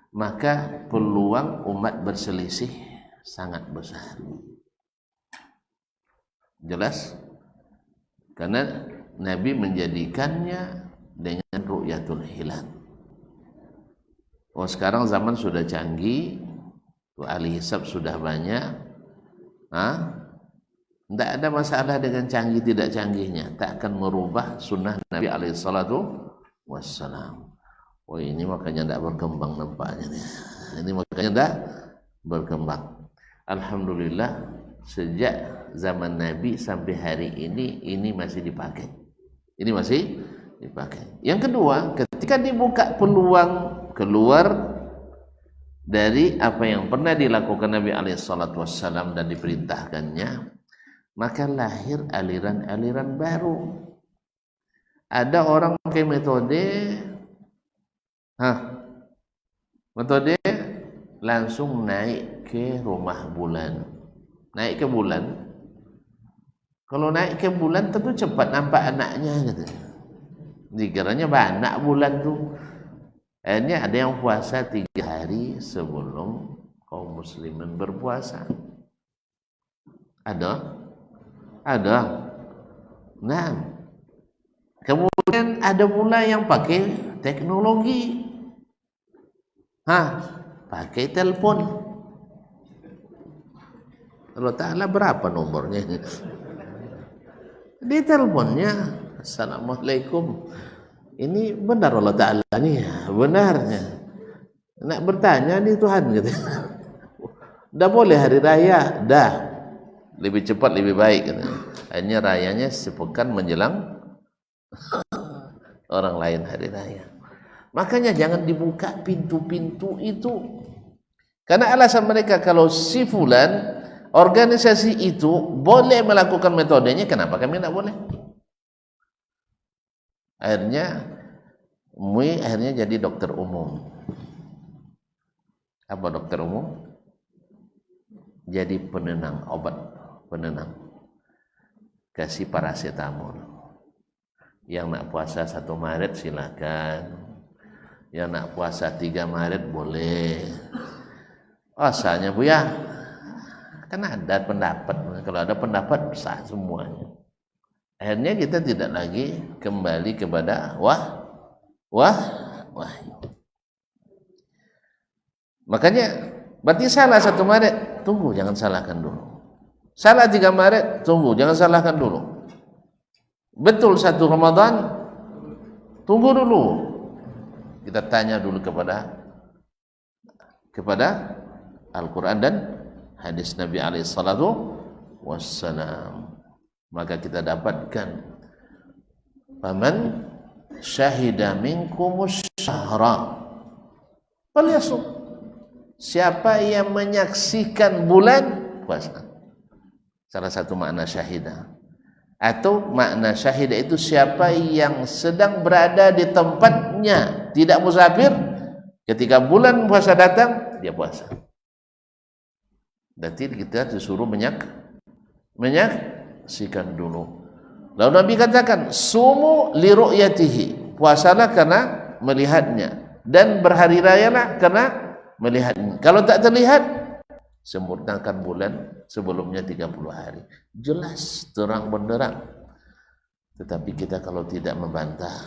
maka peluang umat berselisih sangat besar. Jelas? Karena Nabi menjadikannya dengan ru'yatul hilal. Oh, sekarang zaman sudah canggih, ahli hisab sudah banyak. Tidak ada masalah dengan canggih tidak canggihnya, tak akan merubah sunnah Nabi alaihissalatu wassalam. Oh, ini makanya tidak berkembang nampaknya nih. Ini makanya tidak berkembang. Alhamdulillah sejak zaman Nabi sampai hari ini masih dipakai. Ini masih dipakai. Yang kedua, ketika dibuka peluang keluar dari apa yang pernah dilakukan Nabi alaihissalatu wassalam dan diperintahkannya, maka lahir aliran-aliran baru. Ada orang pakai metode Metode langsung naik ke rumah bulan. Naik ke bulan. Kalau naik ke bulan tentu cepat nampak anaknya gitu. Dikiranya banyak bulan tuh. Akhirnya ada yang puasa 3 hari sebelum kaum muslimin berpuasa. Ada. Nah, kemudian ada pula yang pakai teknologi. Pakai telepon. Allah Ta'ala berapa nomornya? Di teleponnya, Assalamualaikum. Ini benar Allah Ta'ala nih, benarnya. Nak bertanya nih Tuhan gitu. Dah boleh hari raya, dah. Lebih cepat lebih baik gitu. Akhirnya rayanya sepekan menjelang orang lain hari raya. Makanya jangan dibuka pintu-pintu itu. Karena alasan mereka kalau si fulan organisasi itu boleh melakukan metodenya, kenapa kami tidak boleh? Akhirnya jadi dokter umum. Apa dokter umum? Jadi penenang, obat penenang. Kasih paracetamol. Yang nak puasa 1 Maret silakan. Yang nak puasa 3 Maret boleh. Asalnya Bu ya, kan ada pendapat. Kalau ada pendapat sah semuanya. Akhirnya kita tidak lagi kembali kepada wahyu. Makanya berarti salah 1 Maret, tunggu jangan salahkan dulu. Salah 3 Maret, tunggu jangan salahkan dulu. Betul 1 Ramadan, tunggu dulu. Kita tanya dulu kepada Al-Quran dan hadis Nabi alaihi salatu wassalam. Maka kita dapatkan faman syahida minkumus syahra falyasum. Siapa yang menyaksikan bulan, puasa. Salah satu makna syahidah. Atau makna syahidah itu siapa yang sedang berada di tempatnya, tidak musafir, ketika bulan puasa datang dia puasa. Berarti kita disuruh menyaksikan dulu. Lalu Nabi katakan, sumu li ru'yatihi, puasalah karena melihatnya, dan berhari rayalah karena melihatnya. Kalau tak terlihat, sempurnakan bulan sebelumnya 30 hari. Jelas, terang benderang. Tetapi kita kalau tidak membantah,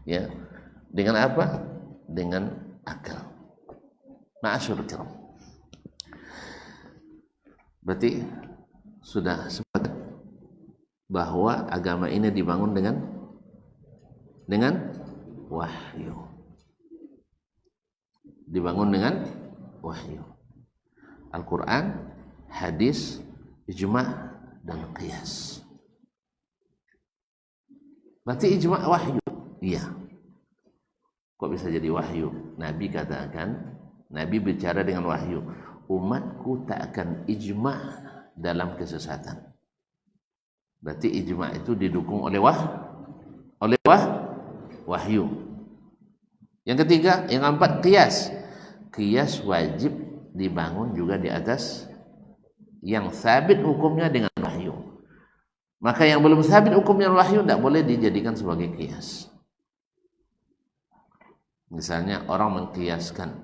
ya, dengan apa? Dengan akal. Ma'asyur kiram. Berarti sudah sepakat bahwa agama ini dibangun dengan wahyu. Dibangun dengan wahyu. Al-Quran, hadis, ijma' dan qiyas. Berarti ijma' wahyu. Iya. Kok bisa jadi wahyu? Nabi katakan, Nabi bicara dengan wahyu, umatku tak akan ijma' dalam kesesatan. Berarti ijma' itu didukung oleh wahyu. Yang ketiga, yang keempat, qiyas. Qiyas wajib dibangun juga di atas yang sabit hukumnya dengan wahyu. Maka yang belum sabit hukumnya wahyu tidak boleh dijadikan sebagai qiyas. Misalnya orang mengqiyaskan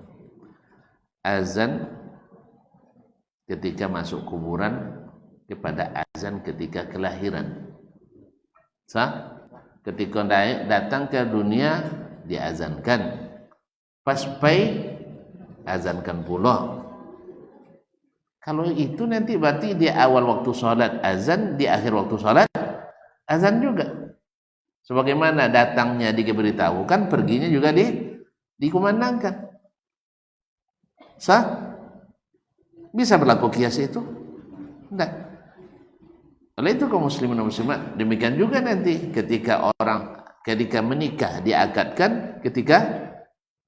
azan ketika masuk kuburan kepada azan ketika kelahiran. Sah? Ketika datang ke dunia diazankan, pas pai azankan pula. Kalau itu nanti berarti di awal waktu sholat azan, di akhir waktu sholat azan juga. Sebagaimana datangnya diberitahukan, perginya juga dikumandangkan. Sah? Bisa berlaku qiyas itu? Tidak. Oleh itu kaum muslimin dan muslimat, demikian juga nanti ketika menikah diakadkan, ketika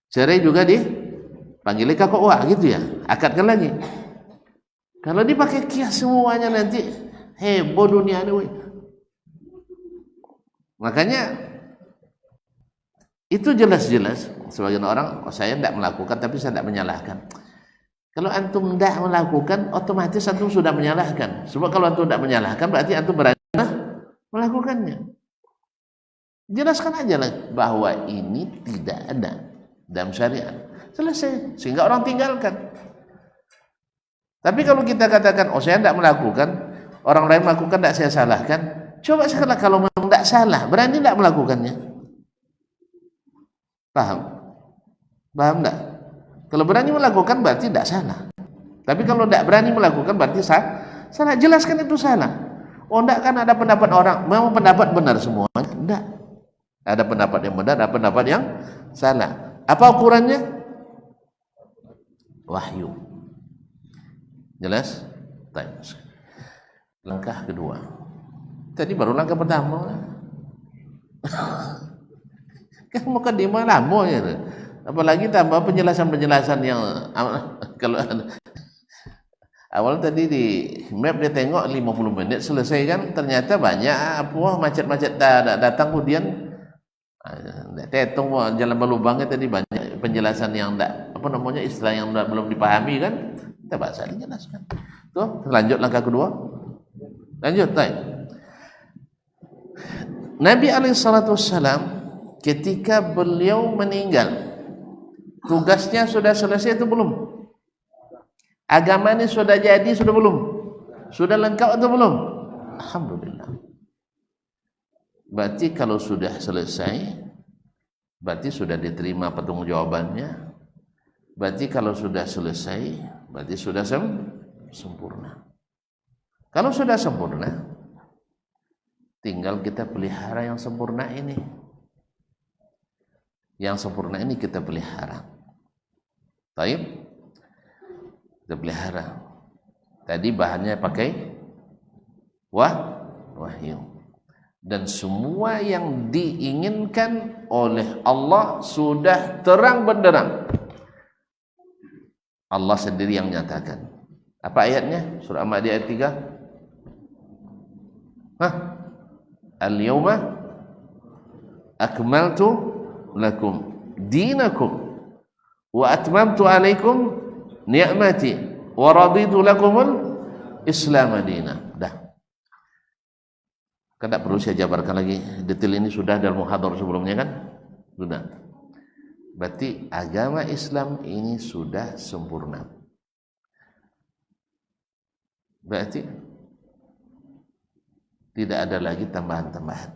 cerai juga dipanggil KUA gitu ya, akadkan lagi. Kalau dipakai qiyas semuanya nanti heboh dunia ini. Makanya Itu jelas-jelas sebagian orang, saya tidak melakukan tapi saya tidak menyalahkan. Kalau antum tidak melakukan, otomatis antum sudah menyalahkan. Sebab kalau antum tidak menyalahkan, berarti antum berani melakukannya. Jelaskan aja lah bahwa ini tidak ada dalam syariat. Selesai, sehingga orang tinggalkan. Tapi kalau kita katakan, oh saya tidak melakukan, orang lain melakukan, tidak saya salahkan. Coba sekarang kalau memang tidak salah, berani tidak melakukannya? Paham? Paham tidak? Kalau berani melakukan berarti tidak salah. Tapi kalau tidak berani melakukan berarti salah. Jelaskan itu salah. Oh tidak, kan ada pendapat orang, memang pendapat benar semuanya? Tidak. Ada pendapat yang benar, ada pendapat yang salah. Apa ukurannya? Wahyu. Jelas? Langkah kedua. Tadi baru langkah pertama. Kan mukadimah lama ya. Apalagi tambah penjelasan-penjelasan yang kalau awal tadi di map dia tengok 50 menit selesai kan, ternyata banyak macet-macet datang kemudian tetung jalan berlubangnya tadi banyak penjelasan yang istilah yang belum dipahami kan, kita bahasa dijelaskan. Tuh, lanjut langkah kedua. Lanjut, Nabi alaihissalam ketika beliau meninggal, tugasnya sudah selesai atau belum? Agama ini sudah jadi, sudah belum? Sudah lengkap atau belum? Alhamdulillah. Berarti kalau sudah selesai, berarti sudah diterima pertanggungjawabannya. Berarti kalau sudah selesai, berarti sudah sempurna. Kalau sudah sempurna, tinggal kita pelihara yang sempurna ini. Yang sempurna ini kita pelihara. Baik, kita pelihara. Tadi bahannya pakai wahyu. Dan semua yang diinginkan oleh Allah sudah terang benderang. Allah sendiri yang menyatakan. Apa ayatnya? Surah Al-Maidah ayat 3. Al-yawma akmaltu lakum dinakum wa atmamtu alaikum ni'mati wa raditu lakumul Islam madina. Dah. Kan tak perlu saya jabarkan lagi, detail ini sudah dalam muhadharah sebelumnya kan? Sudah. Berarti agama Islam ini sudah sempurna. Berarti tidak ada lagi tambahan-tambahan.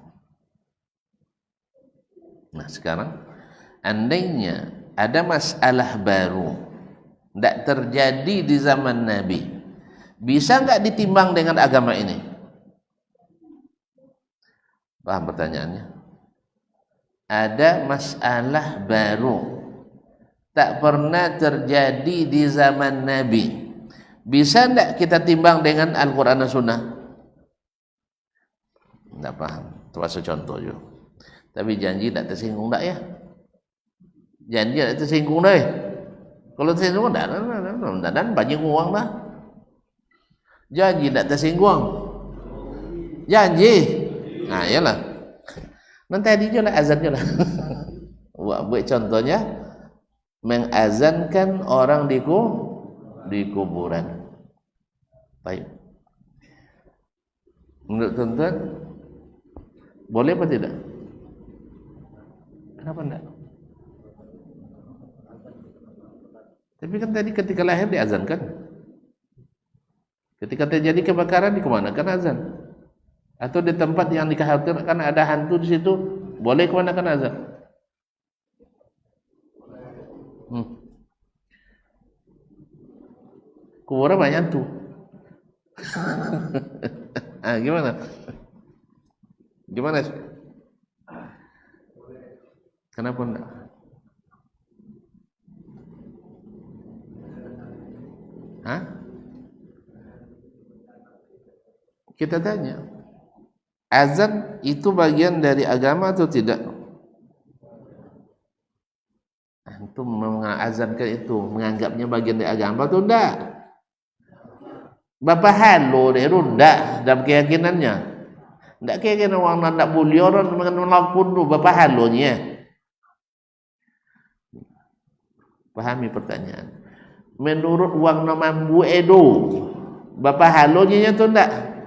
Nah sekarang, andainya ada masalah baru tidak terjadi di zaman Nabi, bisa nggak ditimbang dengan agama ini? Paham pertanyaannya? Ada masalah baru tak pernah terjadi di zaman Nabi, bisa tidak kita timbang dengan Al-Quran dan Sunnah? Tidak paham. Itu contoh juga. Tapi janji tidak tersinggung tak ya? Janji tidak tersinggung deh. Kalau tersinggung dan banyak uang lah. Janji tidak tersinggung. Janji. Nah, iyalah. Nanti tadi je lah azan je lah. Buat contohnya mengazankan orang di kuburan. Baik. Menurut tuan-tuan boleh apa tidak? Kenapa enggak? Tapi kan tadi ketika lahir diazankan. Ketika terjadi kebakaran dikemanakan azan? Atau di tempat yang dikhawatirkan ada hantu di situ, boleh kemanakan azan? Kuburan banyak hantu. Gimana? Gimana? Kenapa enggak? Kita tanya, azan itu bagian dari agama atau tidak? Antum mengazankan itu, menganggapnya bagian dari agama atau tidak? Bapak halu deh, tidak dalam keyakinannya. Tidak keyakinan orang nak boleh orang melakukan tu, bapak halunya. Pahami pertanyaan. Menurut wang no mambu edo, bapa halonya tu ndak?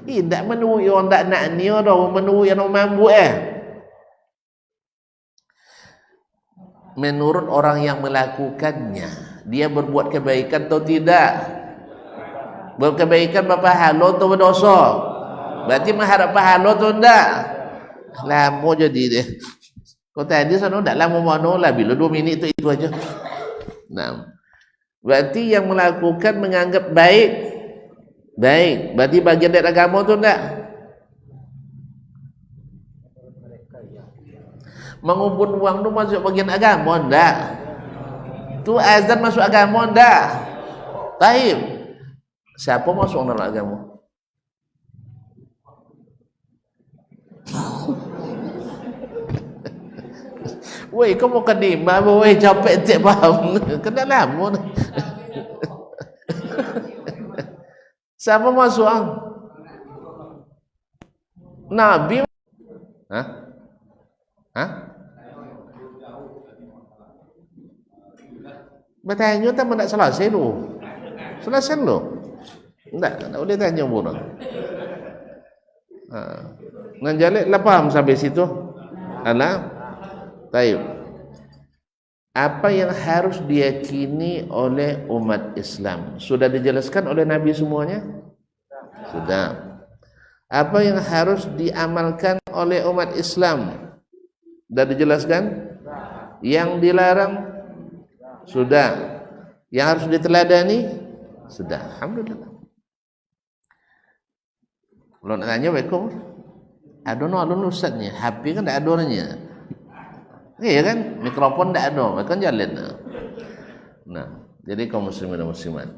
Tidak menurut orang tak nak ni orang menurut yang no mambu Menurut orang yang melakukannya, dia berbuat kebaikan atau tidak? Berkebaikan bapa halo atau berdosa? Berarti mengharap pahala tu ndak? Lama jadi dia. Kau tadi sana tak lama mana lah, bila 2 minit tu itu aja. Nah, berarti yang melakukan menganggap baik, berarti bagian dari agama tu ndak? Mengumpul uang tu masuk bagian agama ndak? Tu azan masuk agama ndak? Taib. Siapa masuk dalam agama? Woi, kau mau kedima, woi capek cek paham. Kena lama. Siapa masuk? Nabi. Hah? Bertanya tak nak selesai lu. Selesai lu. Tak boleh tanya pun. Nan jalik lah paham sampai situ. Alah. Baik. Apa yang harus diyakini oleh umat Islam sudah dijelaskan oleh Nabi semuanya? Sudah. Apa yang harus diamalkan oleh umat Islam sudah dijelaskan? Yang dilarang sudah. Yang harus diteladani sudah. Alhamdulillah. Kalau nak tanya Waalaikumsalam. Adono ustaznya, HP kan tak ada orangnya. Iya kan, mikrofon tak ada, kan jalan. Nah, jadi kaum muslimin dan muslimat,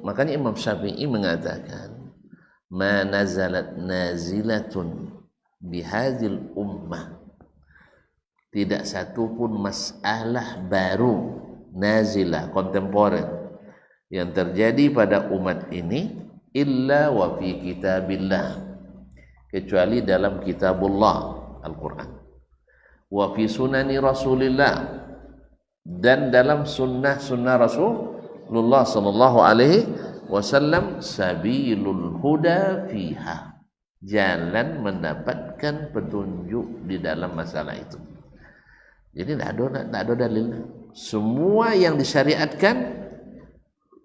makanya Imam Syafi'i mengatakan, ma nazalat nazilatun bihadzil ummah. Tidak satu pun masalah baru nazilah kontemporer yang terjadi pada umat ini illa wa fi kitabillah, kecuali dalam kitabullah Al-Quran, wa fi sunani Rasulillah, dan dalam sunnah Rasulullah sallallahu alaihi wasallam, sabilul huda fiha, jalan mendapatkan petunjuk di dalam masalah itu. Jadi tak ada dalil. Semua yang disyariatkan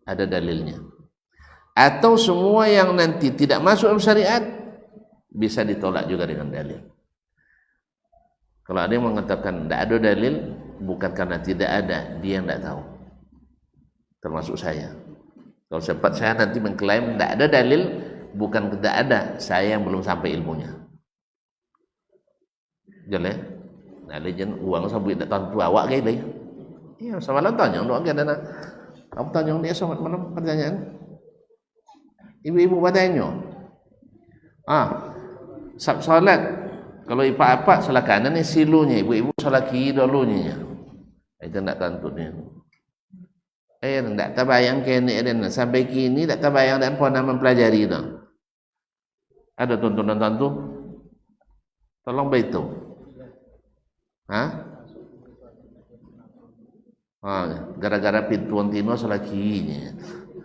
ada dalilnya. Atau semua yang nanti tidak masuk dalam syariat bisa ditolak juga dengan dalil. Kalau ada yang mengatakan tidak ada dalil, bukan karena tidak ada, dia yang tidak tahu. Termasuk saya. Kalau sempat saya nanti mengklaim tidak ada dalil, bukan tidak ada, saya yang belum sampai ilmunya. Jelas? Nah, legend uang sabut tak tahu awak ke dia. Iya, semalam tanya untuk agak dana. Kamu tanya dia semalam malam pertanyaan. Ibu-ibu bertanya. Salat. Kalau ipak-ipak salah kanan ni silunya, ibu-ibu salah kiri dulunya. Itu tak tentu ni. Tak terbayang kini dan sampai kini tak terbayang dan pernah mempelajari dah. Ada tuntunan tu? Tolong beritahu. Gara-gara pintuan tino salah kirinya,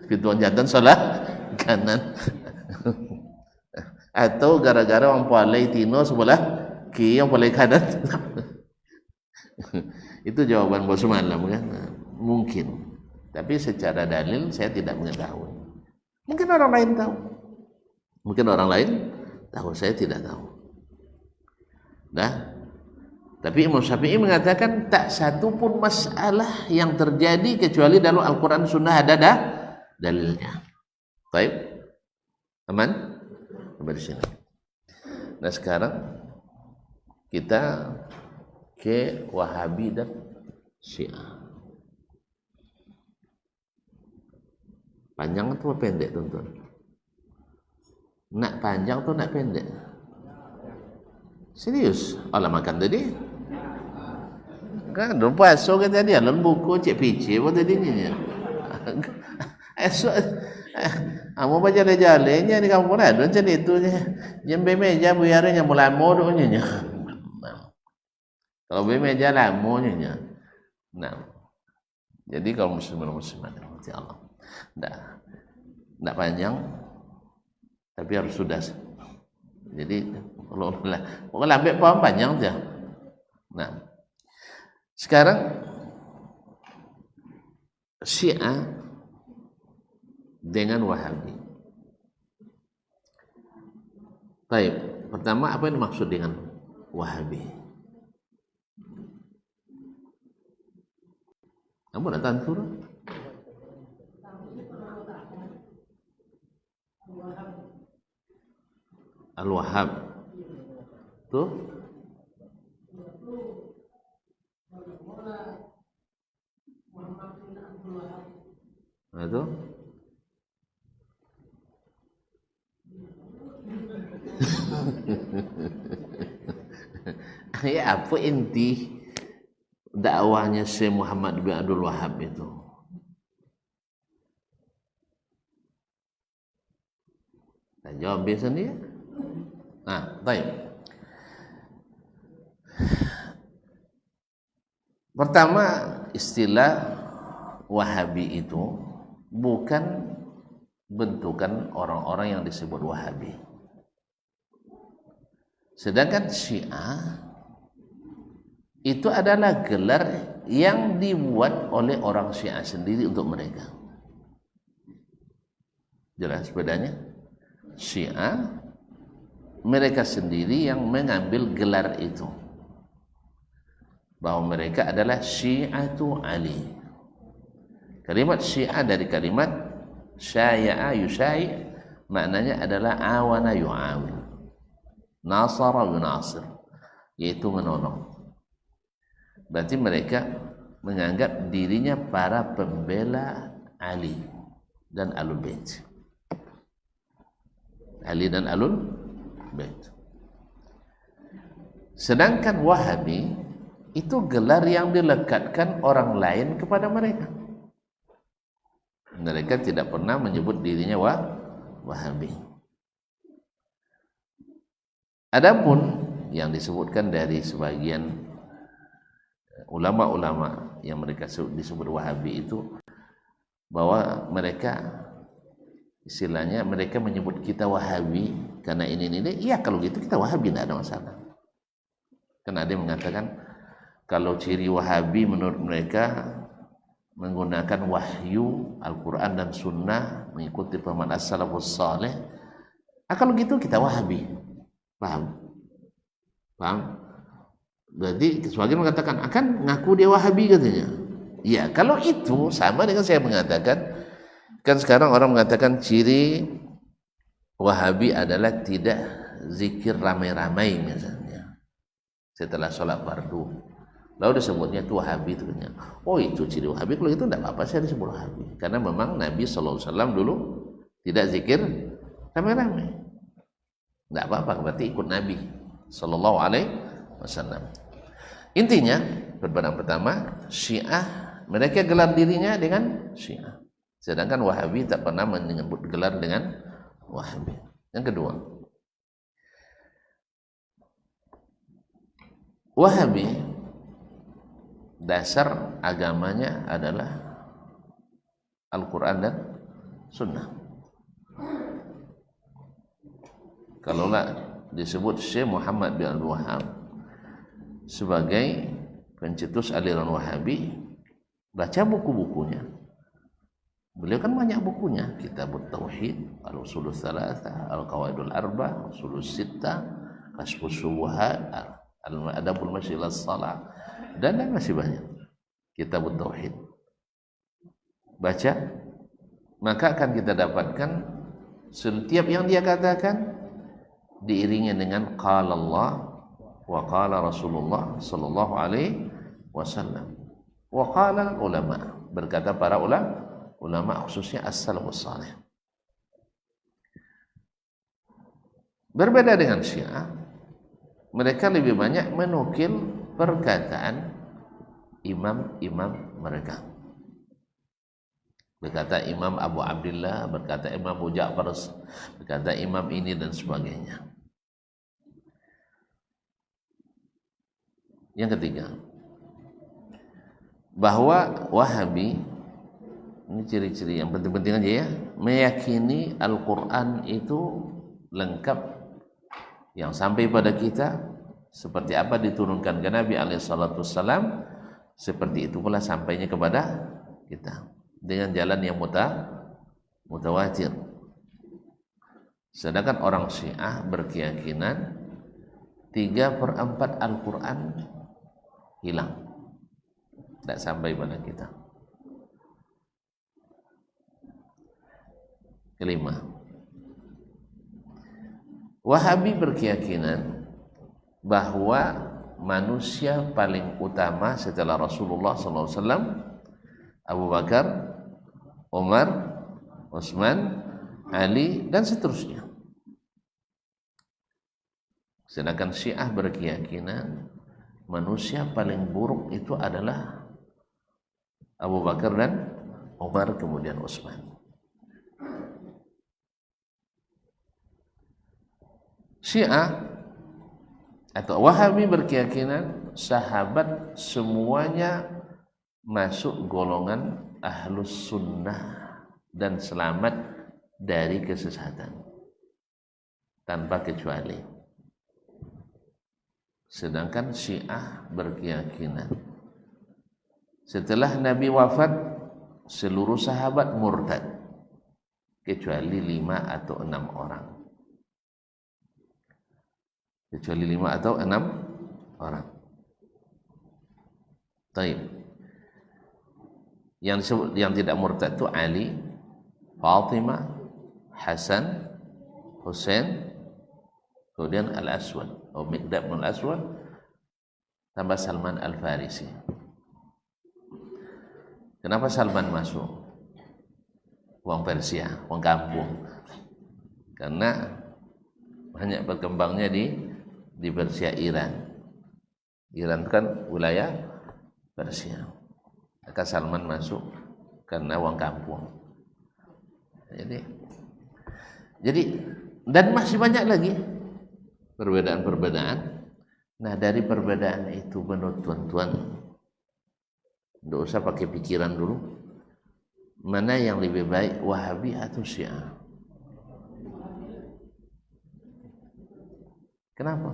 pintuan jantan salah kanan. Atau gara-gara orang palai tino sebelah kiri, yang palai kanan. Itu jawaban bos malam kan? Mungkin. Tapi secara dalil saya tidak mengetahui. Mungkin orang lain tahu. Saya tidak tahu. Tapi Imam Syafi'i mengatakan tak satu pun masalah yang terjadi kecuali dalam Al-Quran Sunnah ada dalilnya. Baik, aman? Sampai di sini. Nah sekarang kita ke Wahabi dan Syiah. Panjang atau pendek tuan-tuan? Nak panjang atau nak pendek? Serius? Allah makan tadi? Kan lupa esok kan tadi alun buku cek PC apa tadi ni. Esok Amo baca jalannya di kampung ada macam itu nyampe meja buyarnya mulai modonya. Kalau meja lamonya. Nah, jadi kalau muslimat insya Allah tidak panjang tapi harus sudah. Jadi kalau lambat paham panjang aja. Nah, sekarang Syiah dengan Wahabi. Baik, pertama apa yang dimaksud dengan Wahabi? Kamu datang turun? Al-Wahhab. Tuh? Nah, itu? Ya, apa inti dakwahnya Syekh Muhammad bin Abdul Wahhab itu? Dan jawab biasa dia. Nah, baik. Pertama, istilah Wahabi itu bukan bentukan orang-orang yang disebut Wahabi. Sedangkan Syiah itu adalah gelar yang dibuat oleh orang Syiah sendiri untuk mereka. Jelas bedanya? Syiah mereka sendiri yang mengambil gelar itu, bahwa mereka adalah Syiatu Ali. Kalimat Syiah dari kalimat syaya'a yusya'i, maknanya adalah awana yu'awin, nasara yunasir, yaitu menolong. Berarti mereka menganggap dirinya para pembela Ali dan Ahlul Bait. Ali dan Ahlul Bait. Sedangkan Wahabi itu gelar yang dilekatkan orang lain kepada mereka. Mereka tidak pernah menyebut dirinya Wahabi. Adapun yang disebutkan dari sebagian ulama-ulama yang mereka disebut Wahabi itu, bahwa mereka istilahnya mereka menyebut kita Wahabi karena ini. Iya, kalau gitu kita Wahabi, tidak ada masalah. Karena ada yang mengatakan kalau ciri Wahabi menurut mereka menggunakan wahyu Al-Quran dan Sunnah, mengikuti pemahaman as-salafus saleh. Kalau gitu kita Wahabi. Paham? Berarti sebagian mengatakan akan ngaku dia Wahabi katanya. Ya, kalau itu sama dengan saya mengatakan, kan sekarang orang mengatakan ciri Wahabi adalah tidak zikir ramai-ramai misalnya setelah sholat fardu. Lalu disebutnya itu Wahabi, itu kan. Oh, itu ciri Wahabi. Kalau itu tidak apa-apa saya disebut Wahabi, karena memang Nabi SAW dulu tidak zikir ramai-ramai. Tidak apa-apa, berarti ikut Nabi SAW. Intinya, perbedaan pertama, Syiah mereka gelar dirinya dengan Syiah, sedangkan Wahabi tak pernah menyebut gelar dengan Wahabi. Yang kedua, Wahabi dasar agamanya adalah Al-Quran dan Sunnah. Kalaulah disebut Syekh Muhammad bin Abdul Wahhab sebagai pencetus aliran Wahabi, baca buku-bukunya. Beliau kan banyak bukunya, Kitabut Tauhid, Al-Usulul Tsalatsa, Al-Qawaidul Arba'ah, Usulus Sittah, Kashfus Syubhat, Al-Adabul Masyi ila Shalah, dan masih banyak. Kitabut Tauhid. Baca, maka akan kita dapatkan setiap yang dia katakan diiringi dengan qala Allah wa qala Rasulullah sallallahu alaihi wasallam wa qala ulama, berkata para ulama khususnya as-salafus salih. Berbeda dengan Syiah, mereka lebih banyak menukil perkataan imam-imam mereka. berkata Imam Abu Abdullah, berkata Imam Abu Ja'far, berkata Imam ini dan sebagainya. Yang ketiga, bahwa Wahabi, ini ciri-ciri yang penting-penting aja ya, meyakini Al-Quran itu lengkap yang sampai pada kita seperti apa diturunkan ke Nabi SAW, seperti itu pula sampainya kepada kita dengan jalan yang mutawatir. Sedangkan orang Syiah berkeyakinan 3/4 Al-Quran hilang, tidak sampai pada kita. Kelima, Wahabi berkeyakinan bahwa manusia paling utama setelah Rasulullah SAW Abu Bakar, Umar, Utsman, Ali, dan seterusnya. Sedangkan Syiah berkeyakinan manusia paling buruk itu adalah Abu Bakar dan Umar, kemudian Utsman. Syiah atau Wahabi berkeyakinan sahabat semuanya masuk golongan ahlus sunnah dan selamat dari kesesatan tanpa kecuali. Sedangkan Syiah berkeyakinan setelah Nabi wafat seluruh sahabat murtad kecuali 5 atau 6 orang. Kecuali 5 atau 6 orang. Taib. Yang tidak murtad itu Ali, Fatimah, Hasan, Husain, kemudian Al-Aswad atau Miqdad bin Al-Aswad, tambah Salman Al-Farisi. Kenapa Salman masuk? Uang Persia, uang kampung. Karena banyak berkembangnya di Persia, Iran. Iran kan wilayah Persia. Maka Salman masuk karena uang kampung. Jadi dan masih banyak lagi perbedaan-perbedaan. Nah, dari perbedaan itu menurut tuan-tuan, tidak usah pakai pikiran dulu. Mana yang lebih baik, Wahabi atau Syiah? Kenapa?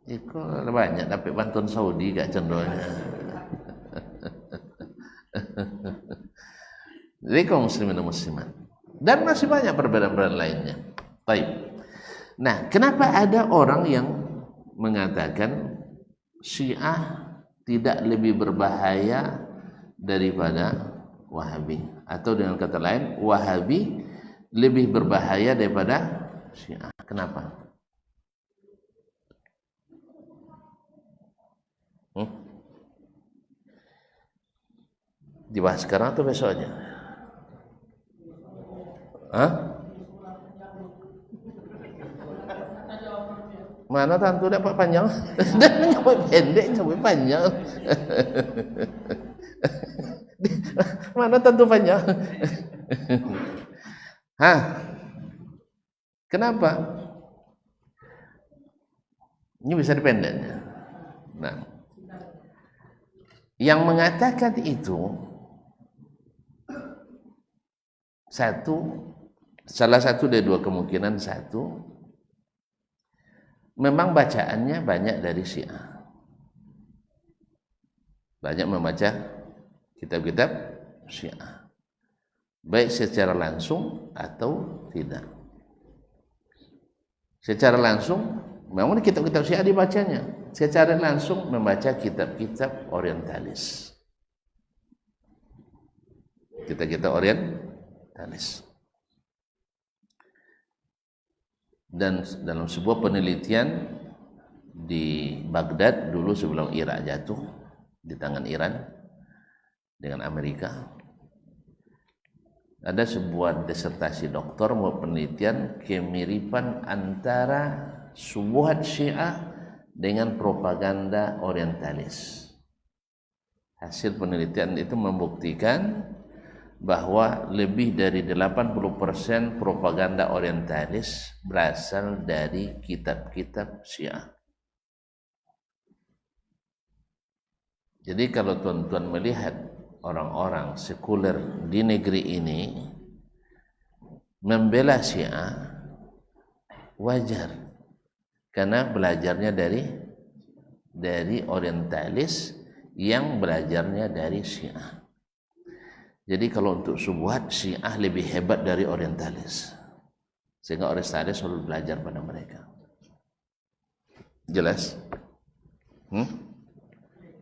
Itu banyak dapat bantuan Saudi gak cenderungnya. Jadi kaum muslimin dan muslimat, dan masih banyak perbedaan-perbedaan lainnya. Baik. Nah, kenapa ada orang yang mengatakan Syiah tidak lebih berbahaya daripada Wahabi, atau dengan kata lain Wahabi lebih berbahaya daripada Syiah? Kenapa? Dibahas sekarang atau besoknya? Mana tantu dapat panjang? Dan sampai pendek sampai panjang. Mana tantu panjang? Kenapa? Ini bisa dipendeknya. Nah, yang mengatakan itu salah satu dari dua kemungkinan. Satu, memang bacaannya banyak dari Syiah, banyak membaca kitab-kitab Syiah, baik secara langsung atau tidak. Secara langsung memang kitab-kitab Syiah dibacanya, secara langsung membaca kitab-kitab orientalis, kitab-kitab orientalis. Dan dalam sebuah penelitian di Baghdad dulu sebelum Irak jatuh di tangan Iran dengan Amerika, ada sebuah disertasi doktor membuat penelitian kemiripan antara syubhat Syiah dengan propaganda orientalis. Hasil penelitian itu membuktikan bahwa lebih dari 80% propaganda orientalis berasal dari kitab-kitab Syiah. Jadi kalau tuan-tuan melihat orang-orang sekuler di negeri ini membela Syiah, wajar, karena belajarnya dari orientalis yang belajarnya dari Syiah. Jadi kalau untuk subuhat, Syiah lebih hebat dari orientalis, sehingga orientalis selalu belajar pada mereka. Jelas?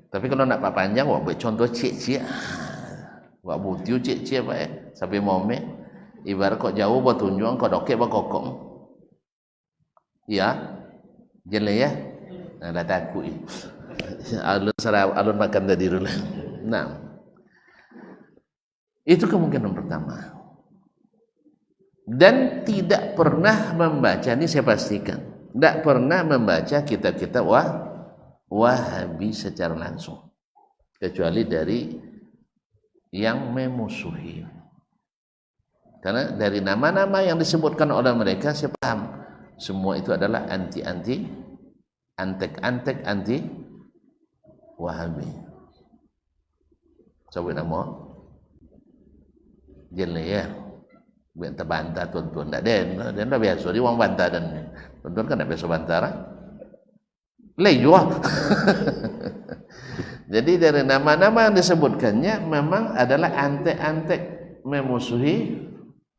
Tapi kalau nak panjang, wak buat contoh cik-cik, wak butiu cik-cik apa sampai momek, ibarat kau jauh buat tunjuan, kau dokek buat kokong. Ya, jelas ya? Nah, dah takut. Alun makan tadi dulu. Nah, itu kemungkinan pertama. Dan tidak pernah membaca, ini saya pastikan, tidak pernah membaca kitab-kitab Wahabi secara langsung, kecuali dari yang memusuhi. Karena dari nama-nama yang disebutkan oleh mereka, saya paham semua itu adalah anti-anti, antek-antek anti Wahabi. Coba nama jelas ya, buat terbantah tuan-tuan. Tak ada, dan dah biasa dia orang bantah, dan tuan-tuan kan tak biasa bantah lah. Lejua. Jadi dari nama-nama yang disebutkannya memang adalah antek-antek memusuhi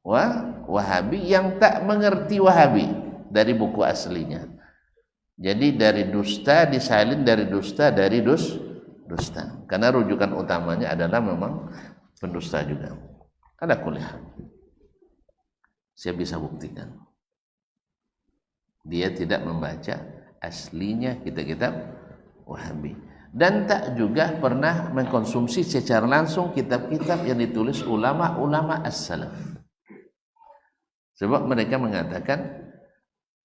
Wahabi yang tak mengerti Wahabi dari buku aslinya. Jadi dari dusta disalin, dari dusta dusta. Karena rujukan utamanya adalah memang pendusta juga. Ada kuliah. Saya bisa buktikan. Dia tidak membaca aslinya kitab-kitab Wahabi. Dan tak juga pernah mengkonsumsi secara langsung kitab-kitab yang ditulis ulama-ulama as-salaf. Sebab mereka mengatakan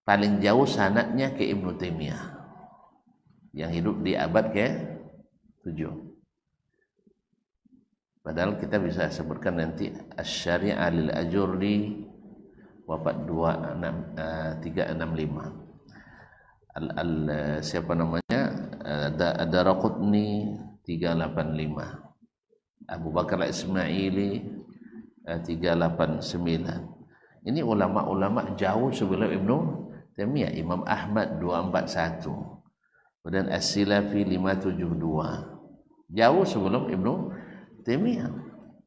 paling jauh sanadnya ke Ibnu Taimiyah yang hidup di abad ke-7. Padahal kita bisa sebutkan nanti Asy-Syari'ah lil Ajurri wafat 365. Siapa namanya? Ad-Daraqutni 385. Abu Bakar Al-Ismaili 389. Ini ulama-ulama jauh sebelum Ibnu Taimiyah. Imam Ahmad 241. Kemudian As-Silafi 572. Jauh sebelum Ibnu Taimiyah.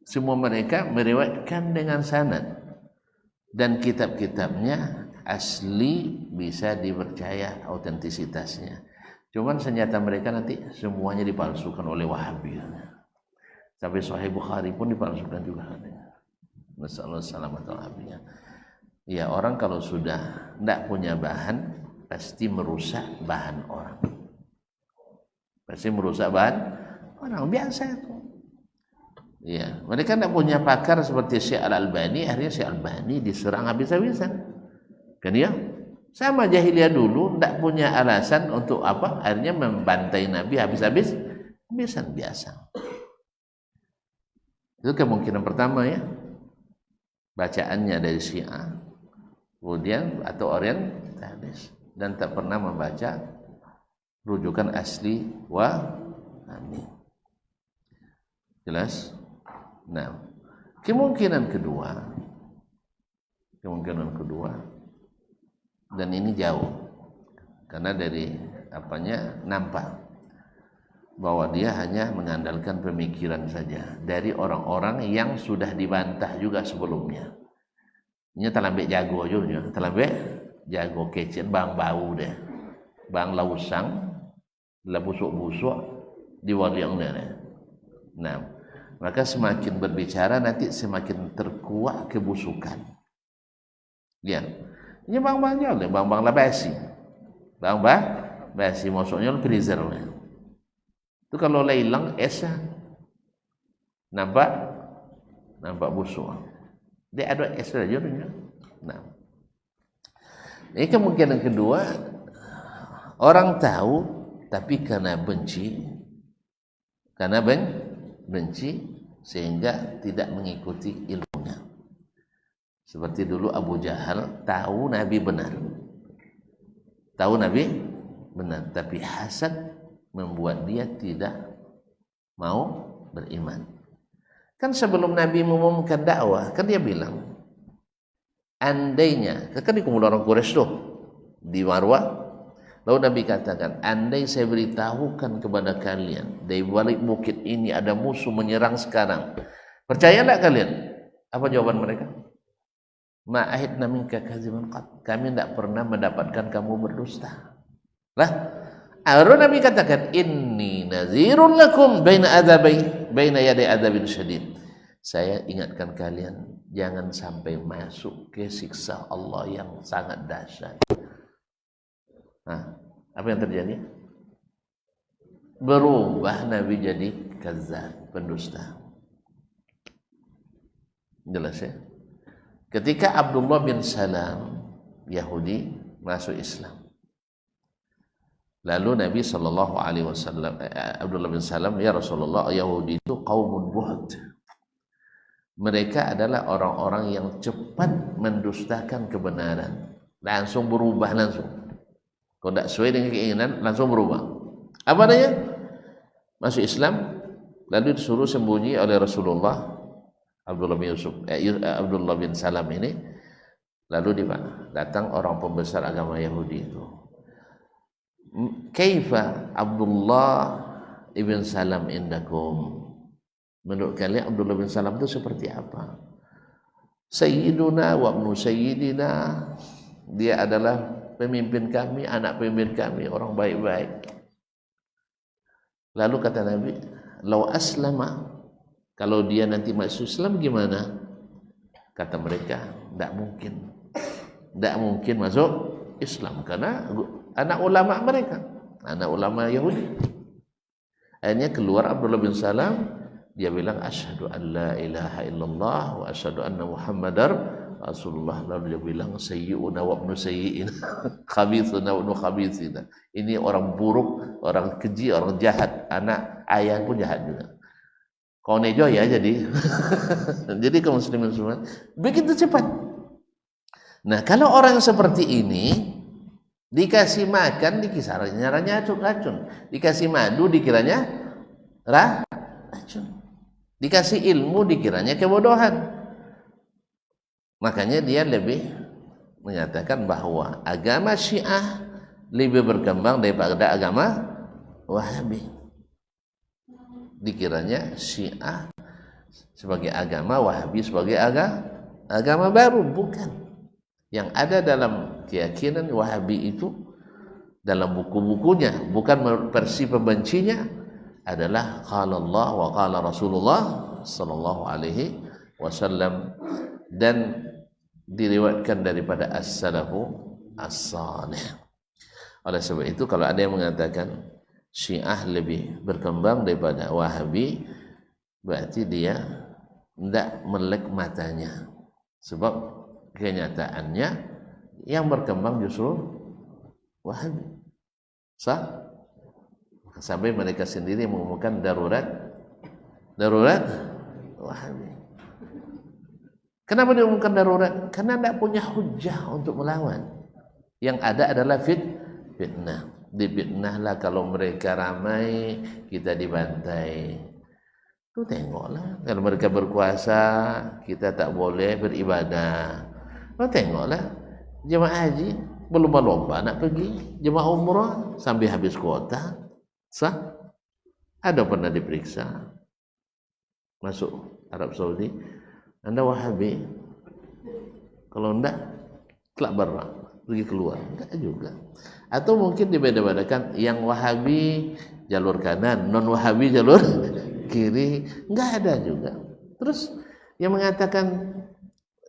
Semua mereka meriwayatkan dengan sanad, dan kitab-kitabnya asli, bisa dipercaya autentisitasnya. Cuman senjata mereka nanti semuanya dipalsukan oleh Wahabi. Sampai Sahih Bukhari pun dipalsukan juga. Nasallahu alaihi wasallam. Ya, orang kalau sudah tidak punya bahan, pasti merusak bahan orang. Pasti merusak bahan orang, biasa itu. Ya, mereka tidak punya pakar seperti Syekh Al-Albani. Akhirnya Syekh Al-Albani diserang habis-habisan. Kan ya? Sama jahiliyah dulu tidak punya alasan untuk apa? Akhirnya membantai Nabi habis-habisan, biasa. Itu kemungkinan pertama ya. Bacaannya dari Syiah, kemudian atau orientalis, dan tak pernah membaca rujukan asli Wahabi. Jelas? Nah, kemungkinan kedua, dan ini jauh, karena dari apanya nampak bahwa dia hanya mengandalkan pemikiran saja dari orang-orang yang sudah dibantah juga sebelumnya. Ini terlambat jago juga, terlambat jago kecil, bang bau deh, bang lausang, lah busuk-busuk di waliang deh. Nah, maka semakin berbicara nanti semakin terkuak kebusukan. Ya, ini bang-bang jauh, bang-bang lah basi, bang-bang basi, maksudnya freezer. Itu kalau hilang esnya, nampak busuk. Dia ada es saja. Nah, ini kemungkinan kedua, Orang tahu tapi karena benci, benci sehingga tidak mengikuti ilmunya. Seperti dulu Abu Jahal tahu Nabi benar, tapi hasad membuat dia tidak mau beriman. Kan sebelum Nabi mengumumkan dakwah, kan dia bilang, andainya, kan dikumpul orang Quraisy tuh di Marwah. Lalu Nabi katakan, andai saya beritahukan kepada kalian dari balik bukit ini ada musuh menyerang sekarang, percaya tak kalian? Apa jawaban mereka? Ma'ahidna minka kadziban qat. Kami tidak pernah mendapatkan kamu berdusta. Lah, lalu Nabi katakan, inni nazirun lakum baina yaday adzabin syadid. Saya ingatkan kalian jangan sampai masuk ke siksa Allah yang sangat dahsyat. Nah, apa yang terjadi? Berubah Nabi jadi kadzdzab, pendusta. Jelas ya? Ketika Abdullah bin Salam Yahudi masuk Islam, lalu Nabi SAW, Abdullah bin Salam, ya Rasulullah, Yahudi itu qaumun buhd. Mereka adalah orang-orang yang cepat mendustakan kebenaran, langsung berubah langsung. Kalau tidak sesuai dengan keinginan langsung berubah. Apa adanya? Masuk Islam, lalu disuruh sembunyi oleh Rasulullah. Abdullah bin Salam ini, lalu datang orang pembesar agama Yahudi itu. Kaifa Abdullah ibn Salam indakum? Menurut kalian Abdullah bin Salam itu seperti apa? Sayyiduna wa ibnu sayyidina. Dia adalah pemimpin kami, anak pemimpin kami, orang baik-baik. Lalu kata Nabi, lau aslama, kalau dia nanti masuk Islam gimana? Kata mereka, tidak mungkin masuk Islam karena anak ulama mereka, anak ulama Yahudi. Akhirnya keluar Abdullah bin Salam, dia bilang asyhadu an la ilaha illallah wa asyhadu anna Muhammadar Rasulullah. Lalu dia bilang sayyi'una wa ibnu sayyi'ina khabithuna wa ibnu khabithina. Ini orang buruk, orang keji, orang jahat, anak ayah pun jahat juga. Kau nejo ya jadi. Jadi kaum muslimin semua begitu cepat. Nah, kalau orang seperti ini dikasih makan dikisarnya racun, dikasih madu dikiranya racun, dikasih ilmu dikiranya kebodohan. Makanya dia lebih menyatakan bahwa agama Syiah lebih berkembang daripada agama Wahabi. Dikiranya Syiah sebagai agama, Wahabi sebagai agama baru. Bukan. Yang ada dalam keyakinan Wahabi itu, dalam buku-bukunya, bukan versi pembencinya, adalah qala Allah wa qala Rasulullah sallallahu alaihi wasallam, dan diriwayatkan daripada as-salafu as-salih. Oleh sebab itu kalau ada yang mengatakan Syiah lebih berkembang daripada Wahabi, berarti dia tidak melek matanya. Sebab kenyataannya yang berkembang justru Wahabi. Sah? Sampai mereka sendiri mengumumkan darurat Wahabi. Kenapa diumumkan darurat? Karena tidak punya hujah untuk melawan. Yang ada adalah fitnah. Difitnahlah kalau mereka ramai, kita dibantai. Tuh tengoklah, kalau mereka berkuasa, kita tak boleh beribadah. Tuh tengoklah, jemaah haji berlomba-lomba nak pergi, jemaah umrah sampai habis kuota. Sah? Ada pernah diperiksa masuk Arab Saudi? Anda Wahabi? Kalau enggak, kelak barang, pergi keluar. Enggak juga. Atau mungkin dibeda-bedakan, yang Wahabi jalur kanan, non Wahabi jalur kiri. Enggak ada juga. Terus yang mengatakan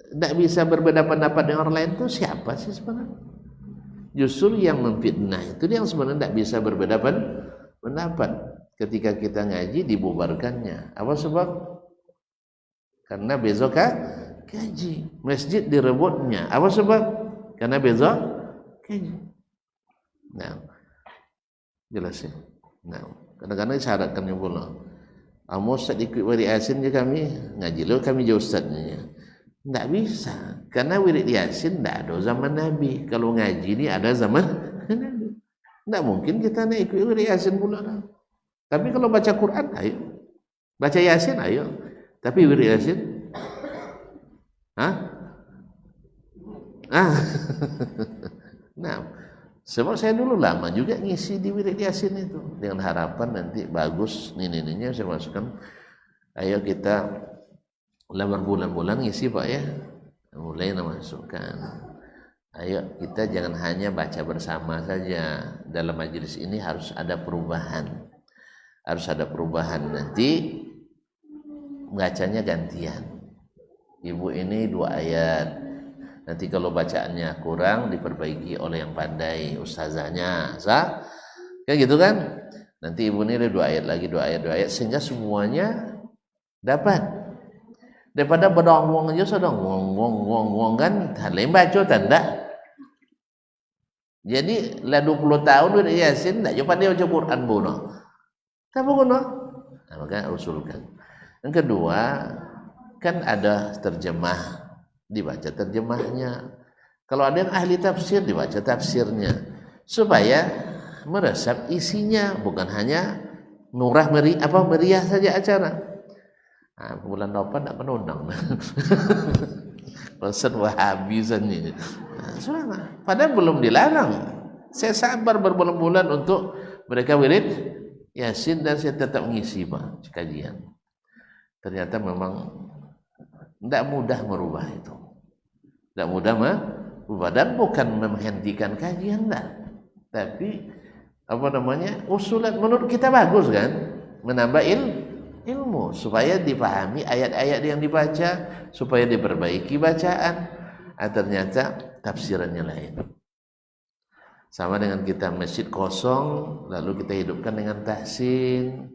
tidak bisa berbeda pendapat dengan orang lain itu siapa sih sebenarnya? Justru yang memfitnah itu dia yang sebenarnya tidak bisa berbeda pendapat. Ketika kita ngaji dibubarkannya. Apa sebab? Karena besok kaji. Masjid direbutnya. Apa sebab? Karena besok kaji. Nah, Jelas ya. Nah, kadang-kadang syaratkan pula. Amo Ustaz ikut wirid Yasin je kami, ngaji lo kami je ustaznya. Enggak bisa, karena wirid Yasin enggak ada zaman Nabi. Kalau ngaji ni ada zaman Nabi. Enggak mungkin kita nak ikut wirid Yasin pula. Tapi kalau baca Quran, ayo. Baca Yasin, ayo. Tapi wirid Yasin, nah, sebab saya dulu lama juga ngisi di wirid Yasin itu dengan harapan nanti bagus ini saya masukkan. Ayo kita berbulan-bulan ngisi Pak ya, mulai masukkan. Ayo kita jangan hanya baca bersama saja, dalam majelis ini harus ada perubahan, nanti bacanya gantian. Ibu ini 2 ayat, nanti kalau bacaannya kurang diperbaiki oleh yang pandai ustazahnya, kayak gitu kan. Nanti ibu ini ada 2 ayat lagi, 2 ayat sehingga semuanya dapat. Daripada bedongwong aja sedang wong kan lain baca tanda. Jadi lah 20 tahun udah Yasin enggak coba dia baca Quran buno. Tapi buno. Nah, maka usulkan. Yang kedua, kan ada terjemah, dibaca terjemahnya. Kalau ada yang ahli tafsir, dibaca tafsirnya supaya meresap isinya, bukan hanya meriah saja acara. Nah, bulan Ramadan tak pernah undang. Pesan Wahabi saja. Nah, padahal belum dilarang. Saya sabar berbulan-bulan untuk mereka wirid Yasin dan saya tetap mengisi Pak kajian. Ternyata memang tidak mudah merubah itu. Tidak mudah merubah, dan bukan menghentikan kajian enggak. Tapi usulan menurut kita bagus kan? Menambah ilmu supaya dipahami ayat-ayat yang dibaca, supaya diperbaiki bacaan. Ternyata tafsirannya lain. Sama dengan kita masjid kosong lalu kita hidupkan dengan tahsin,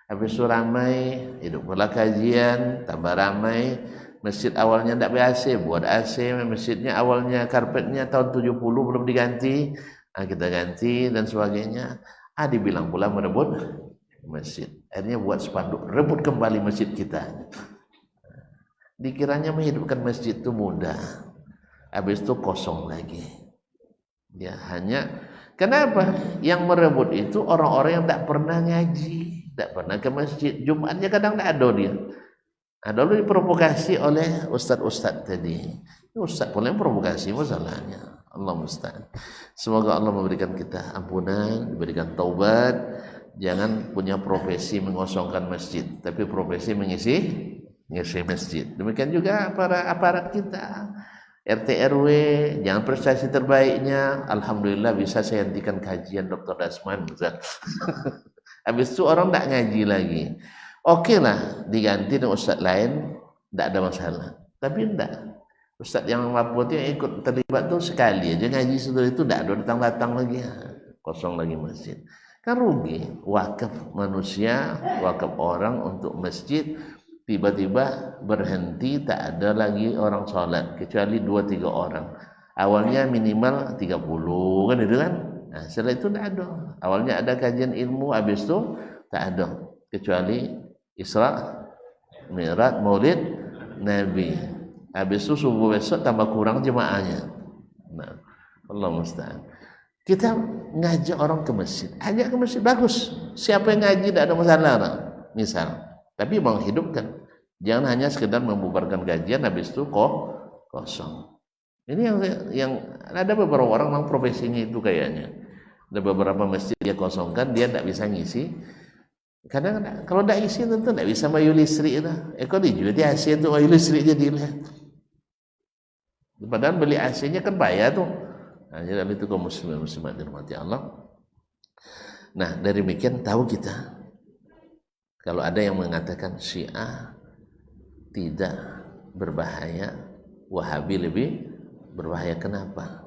habis itu ramai, hidup pula kajian, tambah ramai. Masjid awalnya tidak AC, buat AC. Masjidnya awalnya karpetnya tahun 70 belum diganti, kita ganti dan sebagainya. Dibilang pula merebut masjid. Akhirnya buat spanduk, rebut kembali masjid kita. Dikiranya menghidupkan masjid itu mudah, habis itu kosong lagi. Ya hanya kenapa? Yang merebut itu orang-orang yang tak pernah ngaji, tak pernah ke masjid. Jumatnya kadang tak ada dia. Lalu diprovokasi oleh ustaz-ustaz tadi. Ustaz pun yang provokasi masalahnya. Allah musta'an. Semoga Allah memberikan kita ampunan, diberikan taubat. Jangan punya profesi mengosongkan masjid, tapi profesi mengisi masjid. Demikian juga para aparat kita, RT RW, jangan prestasi terbaiknya. Alhamdulillah bisa saya hentikan kajian Dr. Dasman. Habis itu orang tak ngaji lagi. Oke lah, diganti dengan ustaz lain, tidak ada masalah. Tapi tidak, ustaz yang maputnya ikut terlibat tuh sekali aja ngaji setelah itu tidak ada datang-datang lagi, kosong lagi masjid. Kan rugi, wakaf manusia, wakaf orang untuk masjid, tiba-tiba berhenti, tak ada lagi orang sholat, kecuali 2-3 orang. Awalnya minimal 30 kan itu kan. Nah, setelah itu tidak ada. Awalnya ada kajian ilmu, habis itu tak ada, kecuali Isra, Mi'raj, Maulid Nabi. Habis itu subuh besok tambah kurang jemaahnya. Nah, Allah musta'an. Kita ngajak orang ke masjid, ajak ke masjid bagus. Siapa yang ngaji tidak ada masalah, misal. Tapi menghidupkan. Jangan hanya sekedar membubarkan kajian habis itu kosong. Ini yang ada beberapa orang memang profesinya itu kayaknya. Ada beberapa masjid dia kosongkan, dia tidak bisa ngisi. Kadang kalau tidak isi tentu tidak bisa bayu listrik lah. Kalau dijual di AC itu bayu listrik jadilah. Padahal beli AC-nya kan bayar tuh. Nah, jadi itu kaum muslimin muslimat dirahmati Allah. Nah, dari demikian tahu kita kalau ada yang mengatakan Syiah tidak berbahaya, Wahabi lebih berbahaya. Kenapa?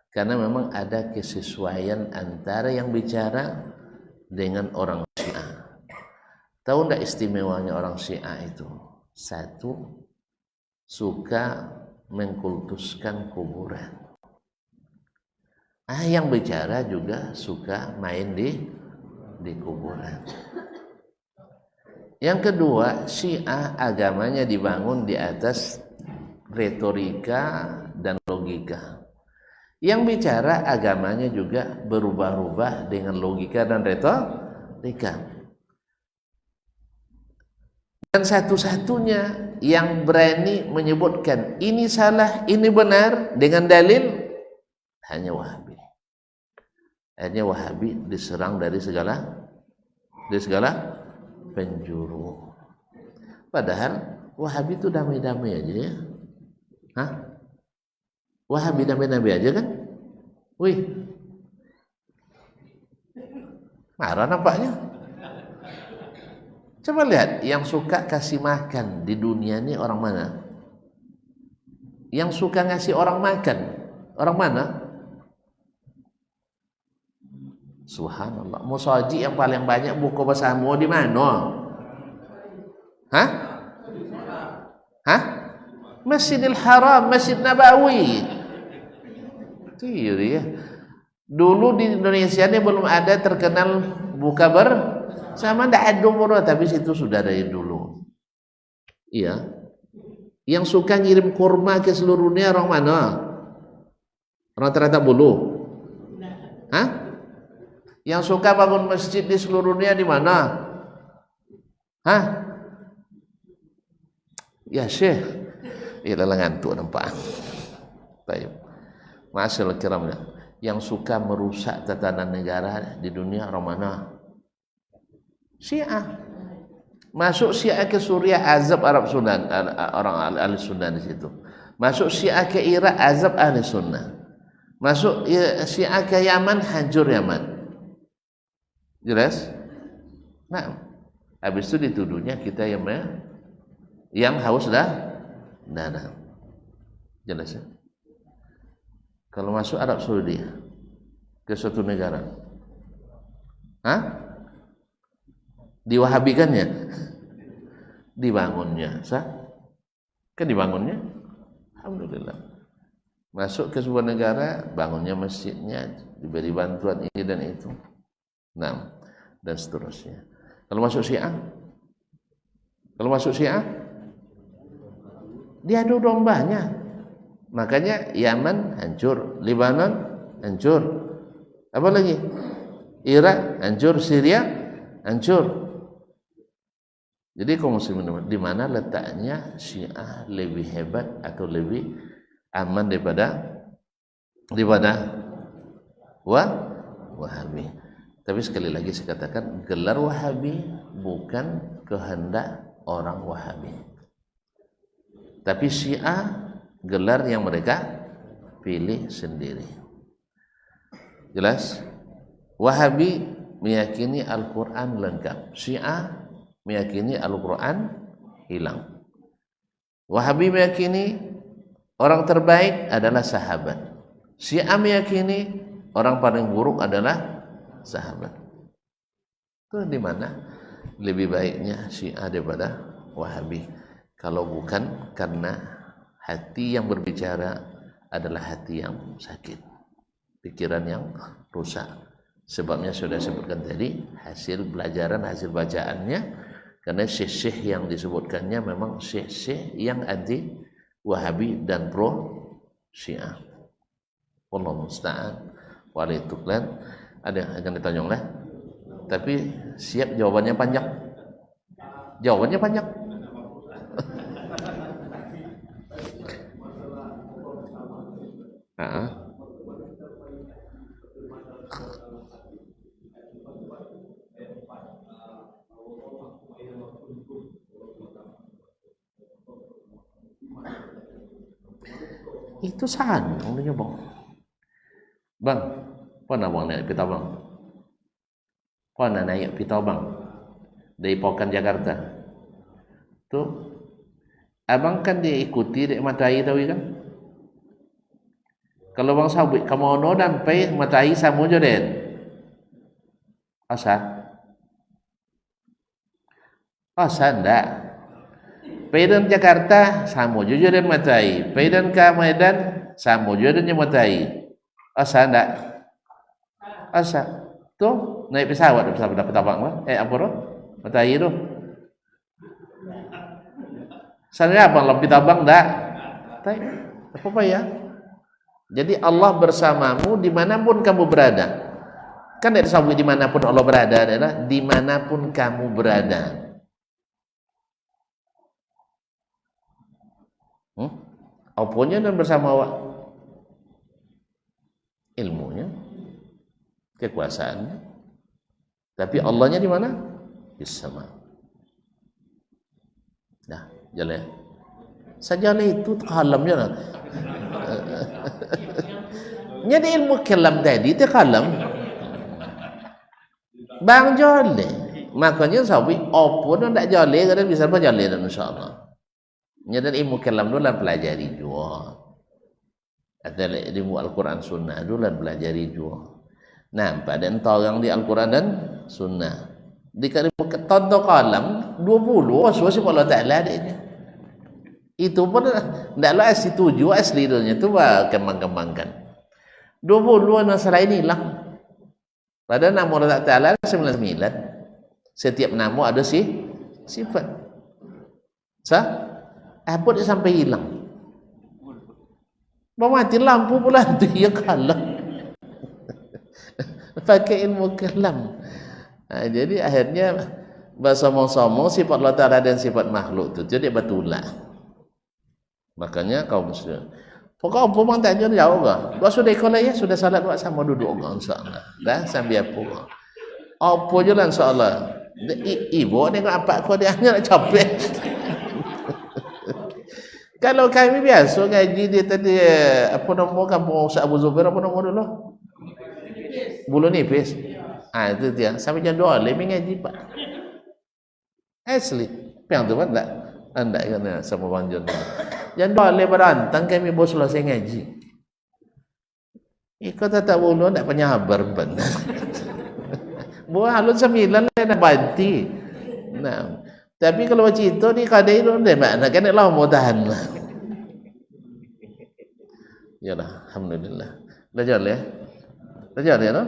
Karena memang ada kesesuaian antara yang bicara dengan orang Syiah. Tahu tidak istimewanya orang Syiah itu? Satu, suka mengkultuskan kuburan. Yang bicara juga suka main di kuburan. Yang kedua, Syiah agamanya dibangun di atas retorika dan logika. Yang bicara agamanya juga berubah-ubah dengan logika dan retorika. Dan satu-satunya yang berani menyebutkan ini salah, ini benar dengan dalil hanya Wahabi. Hanya Wahabi diserang dari segala penjuru. Padahal Wahabi itu damai-damai aja ya. Wahabi damai-damai aja kan? Wih, marah nampaknya. Coba lihat, yang suka kasih makan di dunia ini orang mana? Yang suka ngasih orang makan, orang mana? Subhanallah. Musaji yang paling banyak buka bersama di mana? Masjidil Haram, Masjid Nabawi. Itu ya. Dulu di Indonesia ini belum ada terkenal buka bersama, tidak ada umurnya, tapi situ sudah dari dulu. Iya. Yang suka ngirim kurma ke seluruh dunia orang mana? Orang Terata Bulu. Yang suka bangun masjid di seluruh dunia di mana? Ya Syekh. Ialah ngantuk nampak. Baik. Masyaallah kiramnya. Yang suka merusak tatanan negara di dunia orang mana? Syiah. Masuk Syiah ke Suriah, azab Arab Sunnah, orang ahli sunnah di situ. Masuk Syiah ke Irak, azab ahli sunnah. Masuk Syiah ke Yaman, hancur Yaman. Jelas? Nah, habis itu dituduhnya kita yang haus dah. Nah. Jelas ya? Kalau masuk Arab Saudi ke suatu negara, diwahabikannya, dibangunnya, kan dibangunnya, alhamdulillah. Masuk ke sebuah negara, bangunnya masjidnya, diberi bantuan ini dan itu. Nah, dan seterusnya. Kalau masuk Syiah, diadu dombanya. Makanya Yaman hancur, Lebanon hancur, apa lagi? Irak hancur, Syria hancur. Jadi kaum muslimin, di mana letaknya Syiah lebih hebat atau lebih aman daripada Wahabi? Tapi sekali lagi saya katakan, gelar Wahabi bukan kehendak orang Wahabi. Tapi Syiah gelar yang mereka pilih sendiri. Jelas? Wahabi meyakini Al-Quran lengkap. Syiah meyakini Al-Quran hilang. Wahabi meyakini orang terbaik adalah sahabat. Syiah meyakini orang paling buruk adalah sahabat. Itu di mana lebih baiknya Syiah daripada Wahabi? Kalau bukan karena hati yang berbicara adalah hati yang sakit, pikiran yang rusak. Sebabnya sudah sebutkan tadi, hasil belajaran, hasil bacaannya, karena syekh-syekh yang disebutkannya memang syekh-syekh yang anti Wahabi dan pro Syiah. Wallahu musta'an. Waalaikumsalam. Ada yang akan ditanya oleh? Tapi siap jawabannya panjang. Jawabannya panjang. Itu sandung dia bang, mana bang naik pita bang? Mana naik pita bang? Dari Pokan Jakarta. Tuh, abang kan diikuti dari Matai tahu kan? Kalau bang sabit kamono dan pay Matai sama joden. Asa ndak. Paidan Jakarta sama juga dengan Matai. Paidan ke Medan sama juga dengan Matai. Asa ndak? Asal tu naik pesawat dapat tabang lah. Apa tu? Matahari tu. Sana abang lebih tabang dah. Tak apa payah. Jadi Allah bersamamu dimanapun kamu berada. Kan ada sabuk dimanapun Allah berada adalah dimanapun kamu berada. Apanya dan bersama awak? Ilmunya, kekuasaannya. Tapi Allahnya di mana? Di sama. Nah, jalan. Sajalah itu kalamnya lah. Jadi ilmu kalam tadi itu kalam. Bang jole. Makanya sawi apa tu tak jole kada bisa apa jole dan insya-Allah. Jadi ilmu kalam tu lah pelajari juga. Atau ilmu Al-Quran Sunnah tu lah pelajari juga. Nah, pada orang di Al-Quran dan Sunnah. Dikali contoh kalam 20 asal Allah Taala dia. Itu pun tidaklah asli 7 asli itu bah kembang-kembangkan 20 masalah ini hilang. Pada nama Allah Ta'ala 99. Setiap nama ada sifat. Apa dia sampai hilang? Mati lampu pula dia kalah. Pakai ilmu kalam. Jadi akhirnya bersama-sama sifat Allah Ta'ala dan sifat makhluk itu jadi betulah. Makanya kaum muslim pokok apa mang tak jauh ke? Buat sudah ikhlas ya, sudah salat buat sama duduk orang insya-Allah. Dah sambil apa? Apa je lah insya-Allah. Ibu tengok apa kau dia hanya nak capek. Kalau kami biasa ngaji dia tadi apa nama kampung Ustaz Abu Zubair apa nama dulu? Bulu nipis. Itu dia. Sampai jam 2 lebih ngaji Pak. Asli. Yang tu kan tak? Anda kena sama Bang John. Yang doa lebarantang kami bos selesai ngaji. Ikut tak bulu tak penyabar benar. Buah halun 9 lah nak banti. Nah, tapi kalau macam itu ni kadai tu dah mana kan lah mau tahan lah. Yalah, alhamdulillah. Belajar ya. Belajar ya no.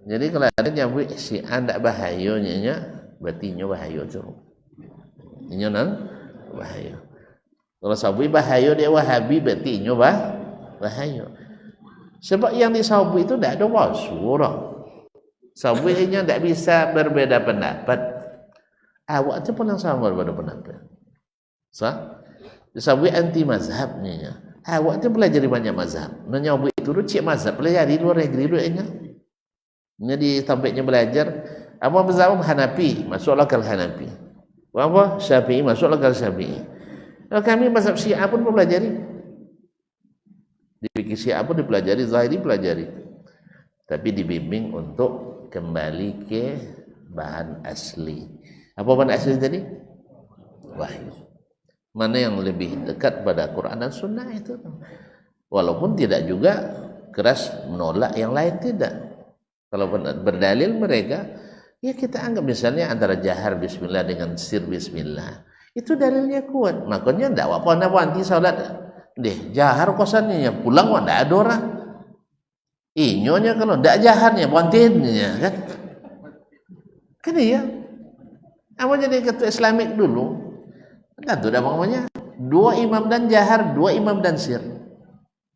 Jadi kalau ada nyambut si anda bahayanya, berarti nyo bahaya tu. Nyo nan bahaya. Kalau sabui bahaya dia Wahabi berarti nyo bahaya. Sebab yang disabui itu tidak ada wasura. Sabuinya tidak bisa berbeda pendapat. Awak tu pun yang sama berbeda pendapat. Sah? Sabui anti mazhabnya. Awak tu pelajari banyak mazhab. Menyabui itu cik mazhab pelajari luar negeri duitnya. Jadi tampaknya belajar apa mazhab Hanafi, masuklah ke Hanafi. Apa Syafi'i, masuklah ke Syafi'i. Kami mazhab Syiah pun pelajari. Di fikih Syiah pun dipelajari, Zahiri pelajari. Tapi dibimbing untuk kembali ke bahan asli. Apa bahan asli tadi? Wahyu. Mana yang lebih dekat pada Quran dan Sunnah itu. Walaupun tidak juga keras menolak yang lain, tidak. Kalau berdalil mereka, ya kita anggap misalnya antara jahar bismillah dengan sir bismillah. Itu dalilnya kuat. Makanya tidak apa-apa nanti salat deh jahar kosannya pulang wah tidak ada orang. Inyonya kalau tidak jaharnya bontinnya kan. Kan iya. Apa jadi ketua Islamik dulu? Tentu dah namanya 2 imam dan jahar, 2 imam dan sir.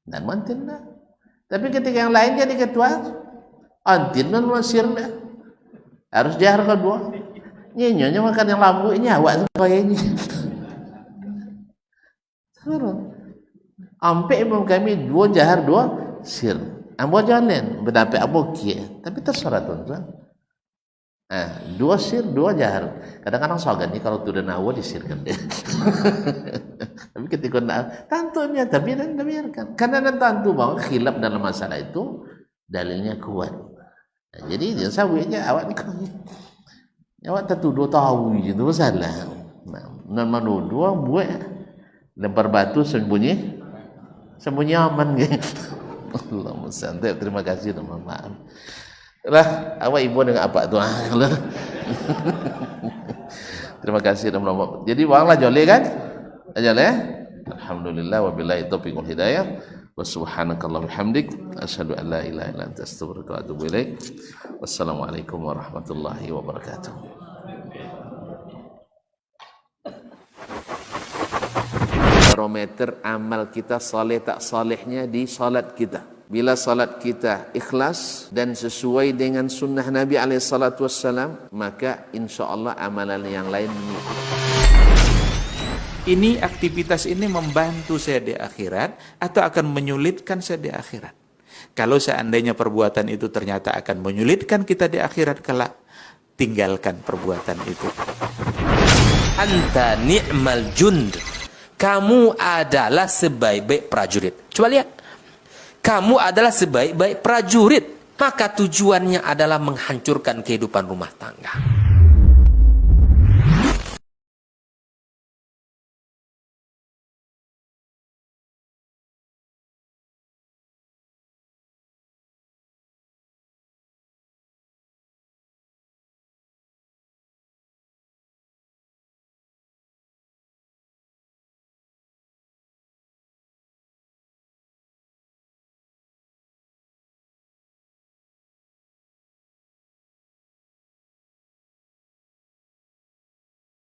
Dan bontin dah. Tapi ketika yang lain jadi ketua antin dan sir dah. Harus jahar kedua. Nyenyonya makan yang lampu ini awak kayaknya. Ampe imam kami 2 jahar 2 sir. Ambo jalan berdapat abo kia. Tapi terserah tuan-tuan. 2 sir 2 jahar. Kadang-kadang sogan ni kalau tu dah nawa disirkan dia. Tapi ketika nak tantunya tapi dan biarkan. Karena dan tantu bahwa khilaf dalam masalah itu dalilnya kuat. Jadi dia sawinya awak ni kau. Awak tertuduh tahu je tu masalah. Nah, menuduh buat lempar batu sembunyi aman ke. Allahumma salli. Terima kasih dan mohon maaf. Lah, awak ibu dengan apa tu? Terima kasih dan mohon maaf. Jadi wanglah joleh kan? Joleh. Alhamdulillah wabillahi taufiq wal hidayah. Wa subhanakallah bihamdik asyhadu an la ilaha illa anta astaghfiruka wa atubu ilaik. Wassalamualaikum warahmatullahi wabarakatuh. Barometer amal kita saleh tak salehnya di salat kita. Bila salat kita ikhlas dan sesuai dengan sunnah Nabi SAW, maka insya Allah amalan yang lain mengikuti. Ini aktivitas ini membantu saya di akhirat atau akan menyulitkan saya di akhirat? Kalau seandainya perbuatan itu ternyata akan menyulitkan kita di akhirat kelak, tinggalkan perbuatan itu. Anta ni'mal jund. Kamu adalah sebaik-baik prajurit. Coba lihat. Kamu adalah sebaik-baik prajurit. Maka tujuannya adalah menghancurkan kehidupan rumah tangga.